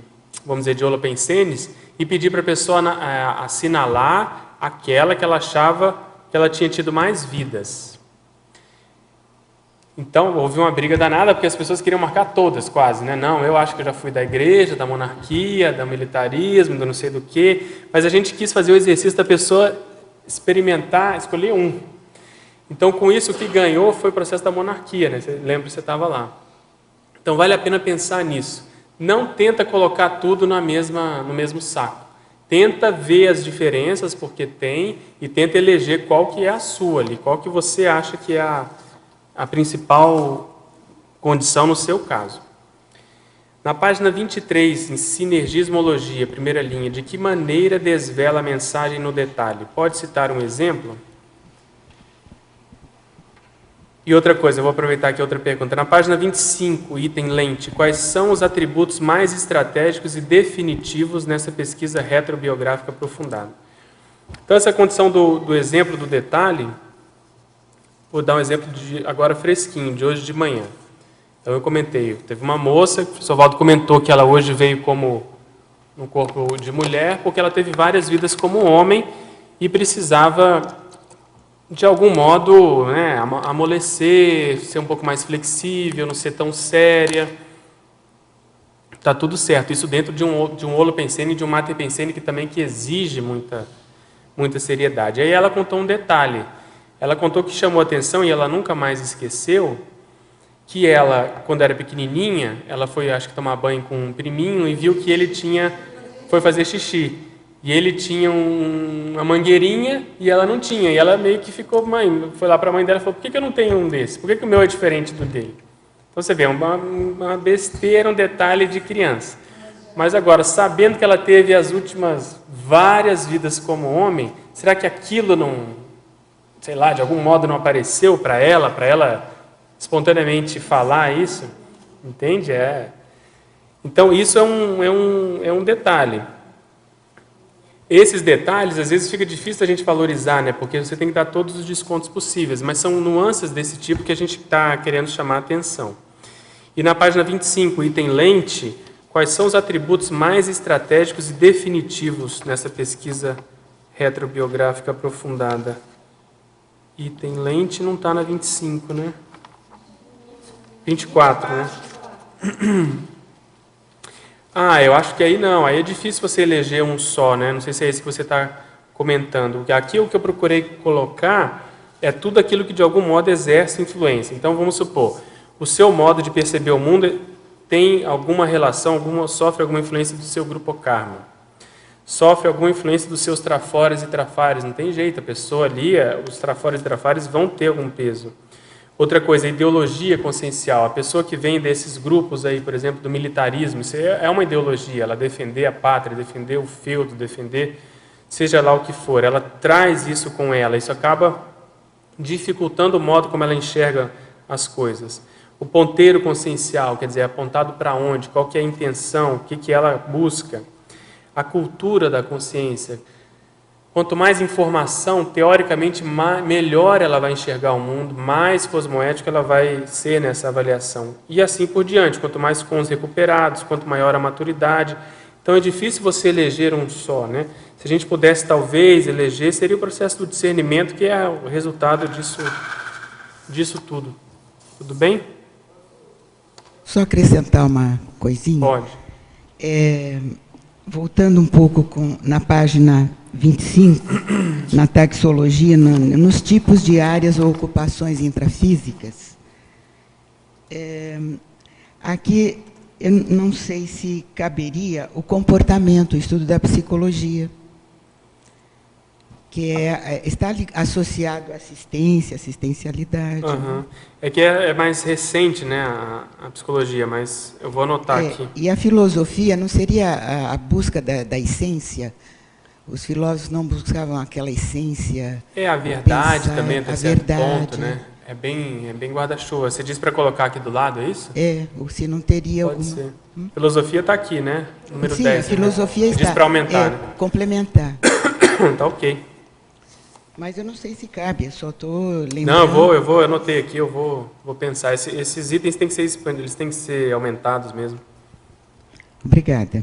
Speaker 2: vamos dizer, de holopensenes e pedi para a pessoa assinalar aquela que ela achava que ela tinha tido mais vidas. Então, houve uma briga danada, porque as pessoas queriam marcar todas, quase, né? Não, eu acho que eu já fui da igreja, da monarquia, do militarismo, do não sei do quê, mas a gente quis fazer o exercício da pessoa experimentar, escolher um. Então, com isso, o que ganhou foi o processo da monarquia, né? Você lembra que você estava lá. Então, vale a pena pensar nisso. Não tenta colocar tudo no mesmo saco. Tenta ver as diferenças, porque tem, e tenta eleger qual que é a sua ali, qual que você acha que é a principal condição no seu caso. Na página 23, em Sinergismologia, primeira linha, de que maneira desvela a mensagem no detalhe? Pode citar um exemplo? E outra coisa, eu vou aproveitar aqui outra pergunta. Na página 25, item lente, quais são os atributos mais estratégicos e definitivos nessa pesquisa retrobiográfica aprofundada? Então, essa condição do exemplo do detalhe, vou dar um exemplo agora fresquinho, de hoje de manhã. Então eu comentei, teve uma moça, o professor Valdo comentou que ela hoje veio como no corpo de mulher, porque ela teve várias vidas como homem e precisava, de algum modo, né, amolecer, ser um pouco mais flexível, não ser tão séria. Está tudo certo, isso dentro de um holopensene e de um materpensene que exige muita seriedade. Aí ela contou um detalhe. Ela contou que chamou a atenção, e ela nunca mais esqueceu, que ela, quando era pequenininha, ela foi, acho que, tomar banho com um priminho e viu que ele foi fazer xixi. E ele tinha uma mangueirinha e ela não tinha. E ela meio que ficou, foi lá para a mãe dela e falou, por que eu não tenho um desse? Por que o meu é diferente do dele? Então você vê, uma besteira, um detalhe de criança. Mas agora, sabendo que ela teve as últimas várias vidas como homem, será que aquilo não, sei lá, de algum modo não apareceu para ela espontaneamente falar isso? Entende? Então, isso é um detalhe. Esses detalhes, às vezes, fica difícil a gente valorizar, né? Porque você tem que dar todos os descontos possíveis, mas são nuances desse tipo que a gente está querendo chamar a atenção. E na página 25, item lente, quais são os atributos mais estratégicos e definitivos nessa pesquisa retrobiográfica aprofundada? Item lente não está na 25, né? 24, né? Ah, eu acho que aí não. Aí é difícil você eleger um só, né? Não sei se é esse que você está comentando. Aqui o que eu procurei colocar é tudo aquilo que de algum modo exerce influência. Então, vamos supor, o seu modo de perceber o mundo tem alguma relação, sofre alguma influência do seu grupo karma. Sofre alguma influência dos seus trafores e trafares. Não tem jeito, a pessoa ali, os trafores e trafares vão ter algum peso. Outra coisa, a ideologia consciencial. A pessoa que vem desses grupos aí, por exemplo, do militarismo, isso é uma ideologia, ela defender a pátria, defender o feudo, defender seja lá o que for. Ela traz isso com ela, isso acaba dificultando o modo como ela enxerga as coisas. O ponteiro consciencial, quer dizer, apontado para onde, qual que é a intenção, o que ela busca. A cultura da consciência. Quanto mais informação, teoricamente, melhor ela vai enxergar o mundo, mais cosmoética ela vai ser nessa avaliação. E assim por diante, quanto mais cons recuperados, quanto maior a maturidade. Então é difícil você eleger um só, né? Se a gente pudesse, talvez, eleger, seria o processo do discernimento, que é o resultado disso tudo. Tudo bem?
Speaker 13: Só acrescentar uma coisinha?
Speaker 2: Pode.
Speaker 13: Voltando um pouco na página 25, na taxologia, nos tipos de áreas ou ocupações intrafísicas, aqui eu não sei se caberia o comportamento, o estudo da psicologia, que está associado à assistência, assistencialidade.
Speaker 2: Uhum. É que é mais recente, né, a psicologia, mas eu vou anotar aqui.
Speaker 13: E a filosofia não seria a busca da essência? Os filósofos não buscavam aquela essência?
Speaker 2: A verdade
Speaker 13: pensar,
Speaker 2: também, até certo ponto, né? É bem guarda-chuva. Você disse para colocar aqui do lado, é isso?
Speaker 13: Ou se não teria
Speaker 2: Pode ser. Filosofia está aqui, né? Número 10.
Speaker 13: Sim, a filosofia
Speaker 2: está. Diz para aumentar, né?
Speaker 13: Complementar.
Speaker 2: Tá ok.
Speaker 13: Mas eu não sei se cabe, eu só estou lembrando.
Speaker 2: Não, eu anotei aqui, eu vou pensar. Esses itens têm que ser expandidos, eles têm que ser aumentados mesmo.
Speaker 13: Obrigada.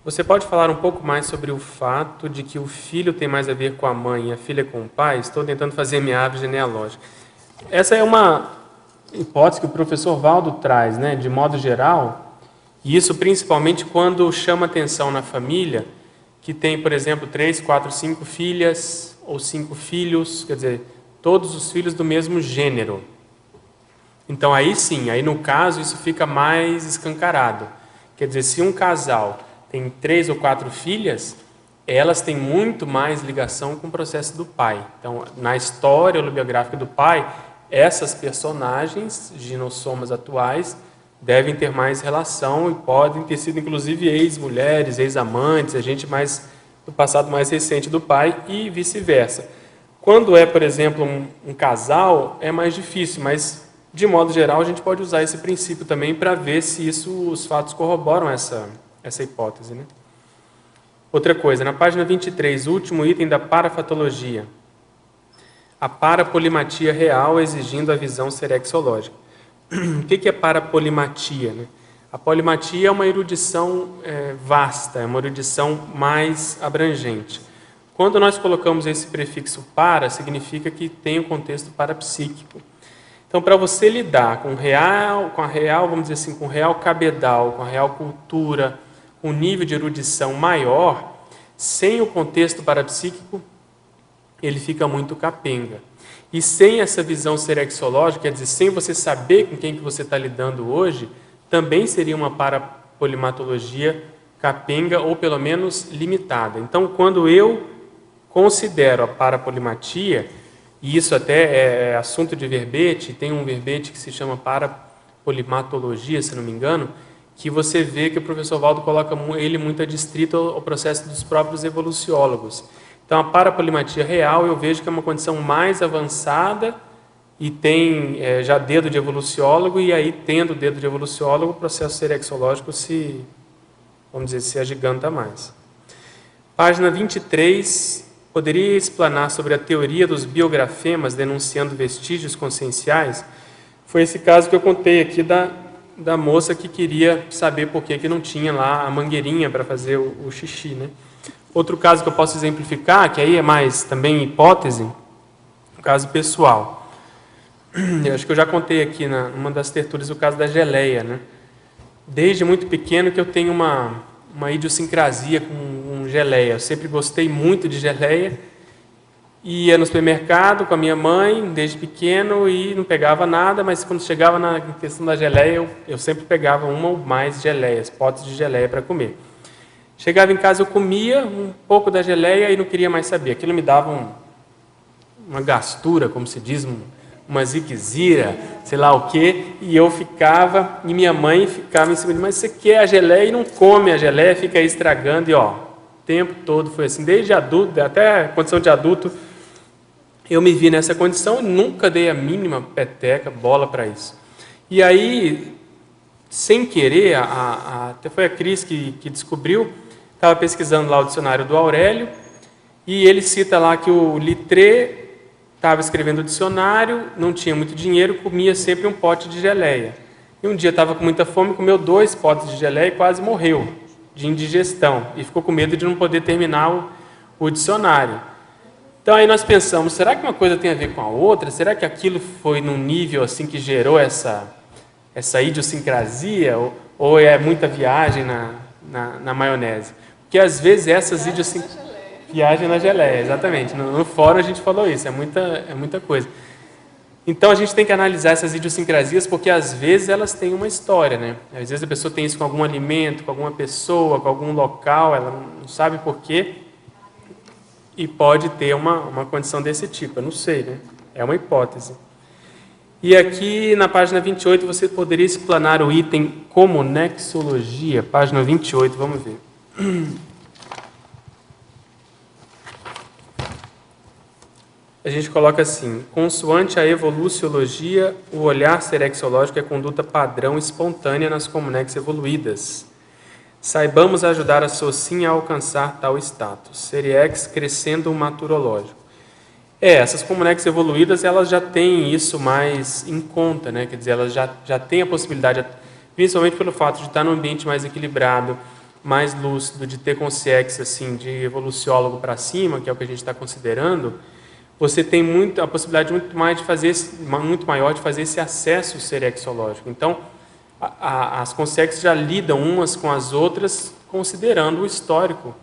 Speaker 2: Você pode falar um pouco mais sobre o fato de que o filho tem mais a ver com a mãe e a filha com o pai? Estou tentando fazer minha árvore genealógica. Essa é uma hipótese que o professor Valdo traz, né, de modo geral, e isso principalmente quando chama atenção na família, que tem, por exemplo, 3, 4, 5 filhas ou 5 filhos, quer dizer, todos os filhos do mesmo gênero. Então, aí sim, aí no caso, isso fica mais escancarado. Quer dizer, se um casal tem 3 ou 4 filhas, elas têm muito mais ligação com o processo do pai. Então, na história holobiográfica do pai, essas personagens ginossomas atuais devem ter mais relação e podem ter sido, inclusive, ex-mulheres, ex-amantes, a gente mais do passado mais recente do pai e vice-versa. Quando é, por exemplo, um casal, é mais difícil, mas, de modo geral, a gente pode usar esse princípio também para ver se os fatos corroboram essa hipótese, né? Outra coisa, na página 23, último item da parafatologia. A parapolimatia real exigindo a visão serexológica. O que é parapolimatia, né? A polimatia é uma erudição vasta, é uma erudição mais abrangente. Quando nós colocamos esse prefixo para, significa que tem um contexto parapsíquico. Então, para você lidar com a real, vamos dizer assim, com o real cabedal, com a real cultura, com um nível de erudição maior, sem o contexto parapsíquico, ele fica muito capenga. E sem essa visão serexológica, quer dizer, sem você saber com quem que você está lidando hoje, também seria uma parapolimatologia capenga ou pelo menos limitada. Então, quando eu considero a parapolimatia, e isso até é assunto de verbete, tem um verbete que se chama parapolimatologia, se não me engano, que você vê que o professor Valdo coloca ele muito adstrito ao processo dos próprios evoluciólogos. Então, a parapolimatia real, eu vejo que é uma condição mais avançada e tem já dedo de evoluciólogo, e aí, tendo dedo de evoluciólogo, o processo serexológico se agiganta mais. Página 23, poderia explanar sobre a teoria dos biografemas denunciando vestígios conscienciais? foi esse caso que eu contei aqui da moça que queria saber por que não tinha lá a mangueirinha para fazer o xixi, né? Outro caso que eu posso exemplificar, que aí é mais também hipótese, um caso pessoal. Eu acho que eu já contei aqui numa das tertúlias o caso da geleia, né? Desde muito pequeno que eu tenho uma idiosincrasia com geleia. Eu sempre gostei muito de geleia. Ia no supermercado com a minha mãe, desde pequeno, e não pegava nada, mas quando chegava na questão da geleia, eu sempre pegava uma ou mais geleias, potes de geleia para comer. Chegava em casa, eu comia um pouco da geleia e não queria mais saber. Aquilo me dava uma gastura, como se diz, uma ziquezira, sei lá o quê, e eu ficava, e minha mãe ficava em cima de mim, mas você quer a geleia e não come a geleia, fica aí estragando, e ó, o tempo todo foi assim, desde adulto, até a condição de adulto, eu me vi nessa condição e nunca dei a mínima peteca, bola para isso. E aí, sem querer, até foi a Cris que descobriu, estava pesquisando lá o dicionário do Aurélio, e ele cita lá que o Littré estava escrevendo o dicionário, não tinha muito dinheiro, comia sempre um pote de geleia. E um dia estava com muita fome, comeu 2 potes de geleia e quase morreu de indigestão. E ficou com medo de não poder terminar o dicionário. Então aí nós pensamos, será que uma coisa tem a ver com a outra? Será que aquilo foi num nível assim que gerou essa idiosincrasia? Ou é muita viagem na maionese? Porque às vezes essas idiosincrasias... Viagem na geleia, exatamente. No fórum a gente falou isso, é muita coisa. Então a gente tem que analisar essas idiosincrasias porque às vezes elas têm uma história, né? Às vezes a pessoa tem isso com algum alimento, com alguma pessoa, com algum local, ela não sabe por quê. E pode ter uma condição desse tipo, eu não sei, né? É uma hipótese. E aqui na página 28 você poderia explanar o item comunexologia, página 28, vamos ver. A gente coloca assim, consoante a evoluciologia, o olhar serexológico é conduta padrão espontânea nas comunex evoluídas. Saibamos ajudar a Socin a alcançar tal status. Seriex crescendo maturológico. Essas comunex evoluídas, elas já têm isso mais em conta, né? Quer dizer, elas já têm a possibilidade, principalmente pelo fato de estar num ambiente mais equilibrado, mais lúcido, de ter consciência assim, de evoluciólogo para cima, que é o que a gente está considerando, você tem a possibilidade muito maior de fazer esse acesso serexológico. Então, as consciências já lidam umas com as outras, considerando o histórico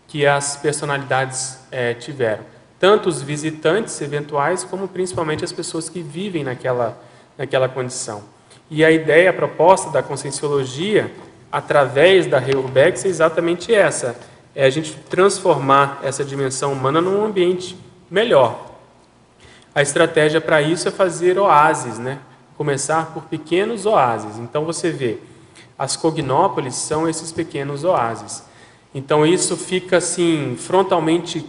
Speaker 2: que as personalidades tiveram. Tanto os visitantes eventuais, como principalmente as pessoas que vivem naquela condição. E a ideia, a proposta da conscienciologia, através da Reurbex, é exatamente essa. É a gente transformar essa dimensão humana num ambiente melhor. A estratégia para isso é fazer oásis, né? Começar por pequenos oásis. Então você vê, as cognópolis são esses pequenos oásis. Então isso fica assim frontalmente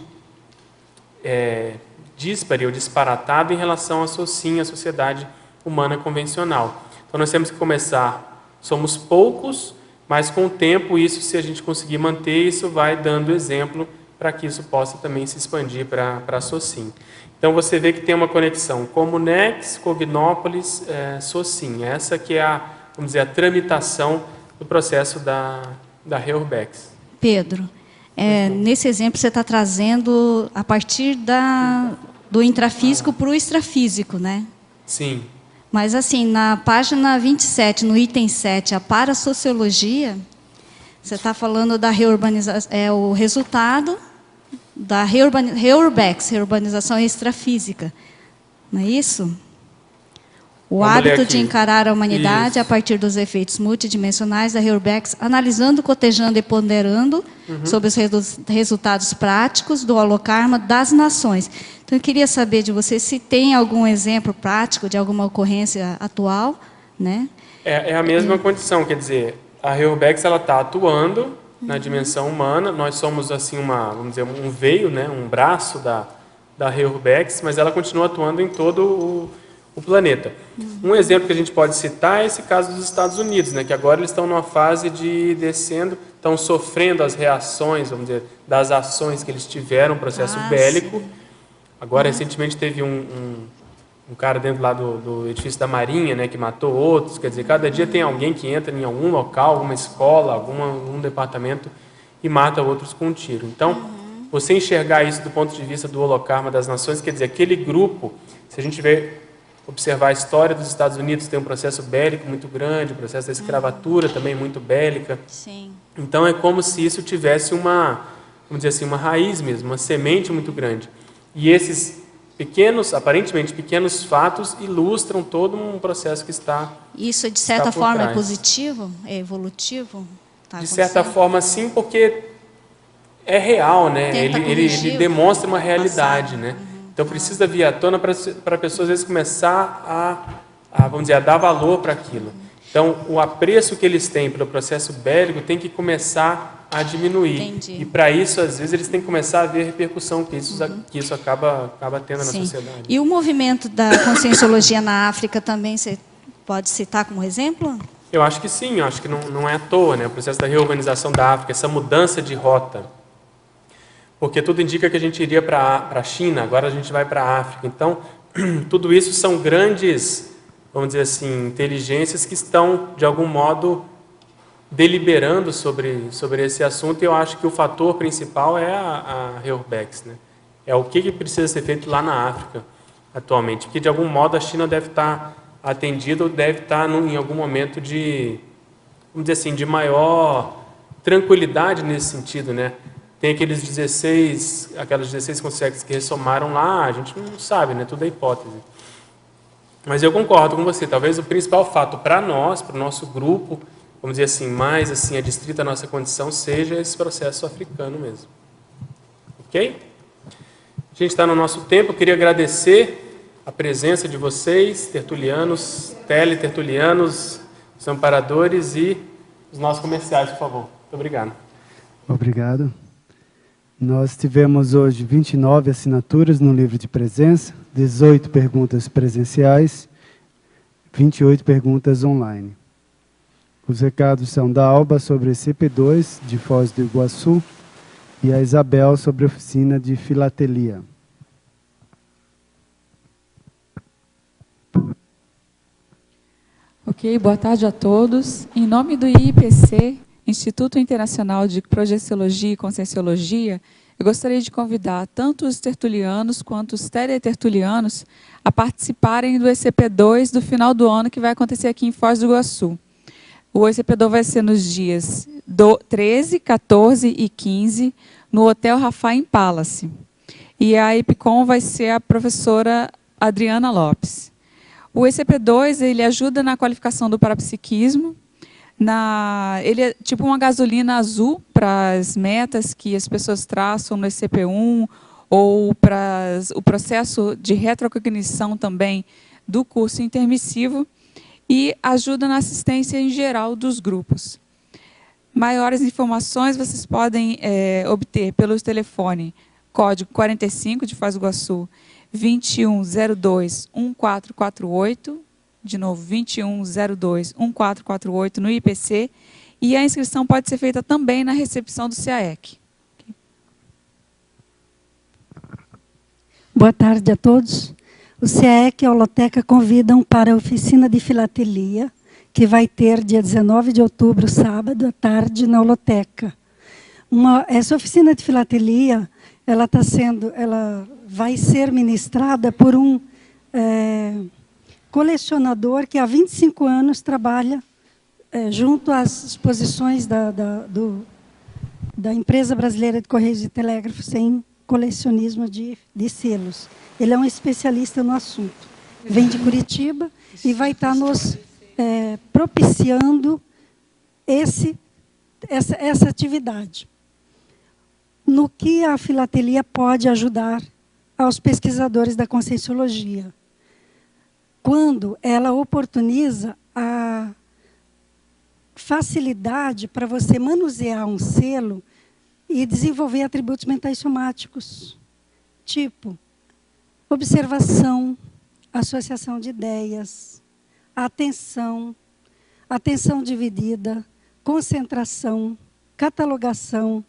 Speaker 2: díspare ou disparatado em relação à Socin, a sociedade humana convencional. Então nós temos que começar, somos poucos, mas com o tempo isso, se a gente conseguir manter, isso vai dando exemplo para que isso possa também se expandir para a Socin. Então você vê que tem uma conexão Comunex, Cognópolis, Socin. Essa que é vamos dizer, a tramitação do processo da Reurbex.
Speaker 14: Pedro, nesse exemplo você está trazendo a partir do intrafísico para o extrafísico, né?
Speaker 2: Sim.
Speaker 14: Mas assim, na página 27, no item 7, a parasociologia, você está falando da reurbanização, o resultado da Reurbex, reurbanização extrafísica. Não é isso? O hábito de encarar a humanidade a partir dos efeitos multidimensionais da Reurbex, analisando, cotejando e ponderando sobre os resultados práticos do holocarma das nações. Então, eu queria saber de você se tem algum exemplo prático de alguma ocorrência atual, né?
Speaker 2: É a mesma condição, quer dizer, a Reurbex ela está atuando na dimensão humana. Nós somos assim vamos dizer, um veio, né, um braço da Reurbex, mas ela continua atuando em todo o planeta. Um exemplo que a gente pode citar é esse caso dos Estados Unidos, né, que agora eles estão numa fase de descendo, estão sofrendo as reações, vamos dizer, das ações que eles tiveram, um processo bélico. Sim. Agora, recentemente, teve um um cara dentro lá do edifício da Marinha, né, que matou outros. Quer dizer, cada dia tem alguém que entra em algum local, alguma escola, algum departamento e mata outros com um tiro. Então, você enxergar isso do ponto de vista do Holocarma das Nações, quer dizer, aquele grupo, se a gente observar a história dos Estados Unidos, tem um processo bélico muito grande, o processo da escravatura também muito bélica.
Speaker 14: Sim.
Speaker 2: Então, é como se isso tivesse uma, vamos dizer assim, uma raiz mesmo, uma semente muito grande. E esses aparentemente pequenos fatos ilustram todo um processo que está
Speaker 14: Isso, de certa forma, é positivo? É evolutivo?
Speaker 2: De certa forma, sim, porque é real, né? Ele demonstra uma realidade, né? Então, precisa vir à tona para a pessoa, às vezes, começar vamos dizer, a dar valor para aquilo. Então, o apreço que eles têm pelo processo bélico tem que começar a diminuir.
Speaker 14: Entendi.
Speaker 2: E, para isso, às vezes, eles têm que começar a ver a repercussão que isso acaba tendo na sociedade.
Speaker 14: E o movimento da Conscienciologia na África também você pode citar como exemplo?
Speaker 2: Eu acho que sim, eu acho que não é à toa, né? O processo da reorganização da África, essa mudança de rota. Porque tudo indica que a gente iria para a China, agora a gente vai para a África. Então, tudo isso são grandes, vamos dizer assim, inteligências que estão, de algum modo, deliberando sobre esse assunto. E eu acho que o fator principal é a REURBEX, né? É o que precisa ser feito lá na África, atualmente. Porque, de algum modo, a China deve estar atendida ou deve estar em algum momento de, vamos dizer assim, de maior tranquilidade nesse sentido, né? Tem aquelas 16 consciências que ressomaram lá, a gente não sabe, né? Tudo é hipótese. Mas eu concordo com você, talvez o principal fato para nós, para o nosso grupo, vamos dizer assim, mais assim, adstrita à nossa condição, seja esse processo africano mesmo. Ok? A gente está no nosso tempo, eu queria agradecer a presença de vocês, tertulianos, teletertulianos, os amparadores e os nossos comerciais, por favor. Muito obrigado.
Speaker 15: Obrigado. Nós tivemos hoje 29 assinaturas no livro de presença, 18 perguntas presenciais, 28 perguntas online. Os recados são da Alba sobre a CP2 de Foz do Iguaçu e a Isabel sobre a oficina de filatelia.
Speaker 7: Ok, boa tarde a todos. Em nome do IIPC, Instituto Internacional de Projeciologia e Conscienciologia, eu gostaria de convidar tanto os tertulianos quanto os teletertulianos a participarem do ECP2 do final do ano, que vai acontecer aqui em Foz do Iguaçu. O ECP2 vai ser nos dias 13, 14 e 15, no Hotel Rafaim Palace. E a EPCOM vai ser a professora Adriana Lopes. O ECP2 ele ajuda na qualificação do parapsiquismo. Ele é tipo uma gasolina azul para as metas que as pessoas traçam no ECP1 ou para o processo de retrocognição também do curso intermissivo e ajuda na assistência em geral dos grupos. Maiores informações vocês podem obter pelo telefone código 45 de Foz do Iguaçu 2102-1448, de novo, 2102-1448 no IPC, e a inscrição pode ser feita também na recepção do CAEC.
Speaker 16: Boa tarde a todos. O CAEC e a Holoteca convidam para a oficina de filatelia, que vai ter dia 19 de outubro, sábado, à tarde, na Holoteca. Essa oficina de filatelia, ela vai ser ministrada por um colecionador que há 25 anos trabalha junto às exposições da Empresa Brasileira de Correios e Telégrafos em colecionismo de selos. Ele é um especialista no assunto. Vem de Curitiba e vai estar nos propiciando essa atividade. No que a filatelia pode ajudar aos pesquisadores da Conscienciologia? Quando ela oportuniza a facilidade para você manusear um selo e desenvolver atributos mentais somáticos, tipo observação, associação de ideias, atenção dividida, concentração, catalogação,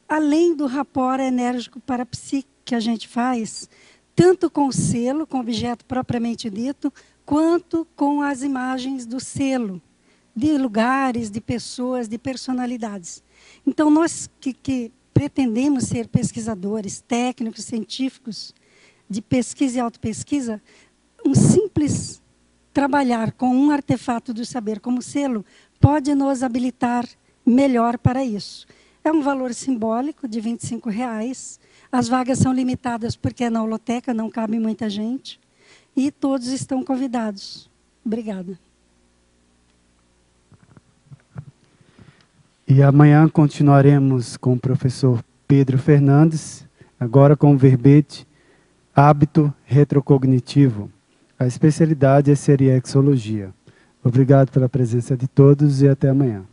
Speaker 16: além do rapport enérgico parapsíquico que a gente faz, tanto com o selo, com o objeto propriamente dito, quanto com as imagens do selo, de lugares, de pessoas, de personalidades. Então, nós que pretendemos ser pesquisadores, técnicos, científicos, de pesquisa e autopesquisa, um simples trabalhar com um artefato do saber como selo pode nos habilitar melhor para isso. É um valor simbólico de R$ 25,00. As vagas são limitadas porque é na holoteca, não cabe muita gente. E todos estão convidados. Obrigada.
Speaker 15: E amanhã continuaremos com o professor Pedro Fernandes, agora com o verbete hábito retrocognitivo. A especialidade é seriexologia. Obrigado pela presença de todos e até amanhã.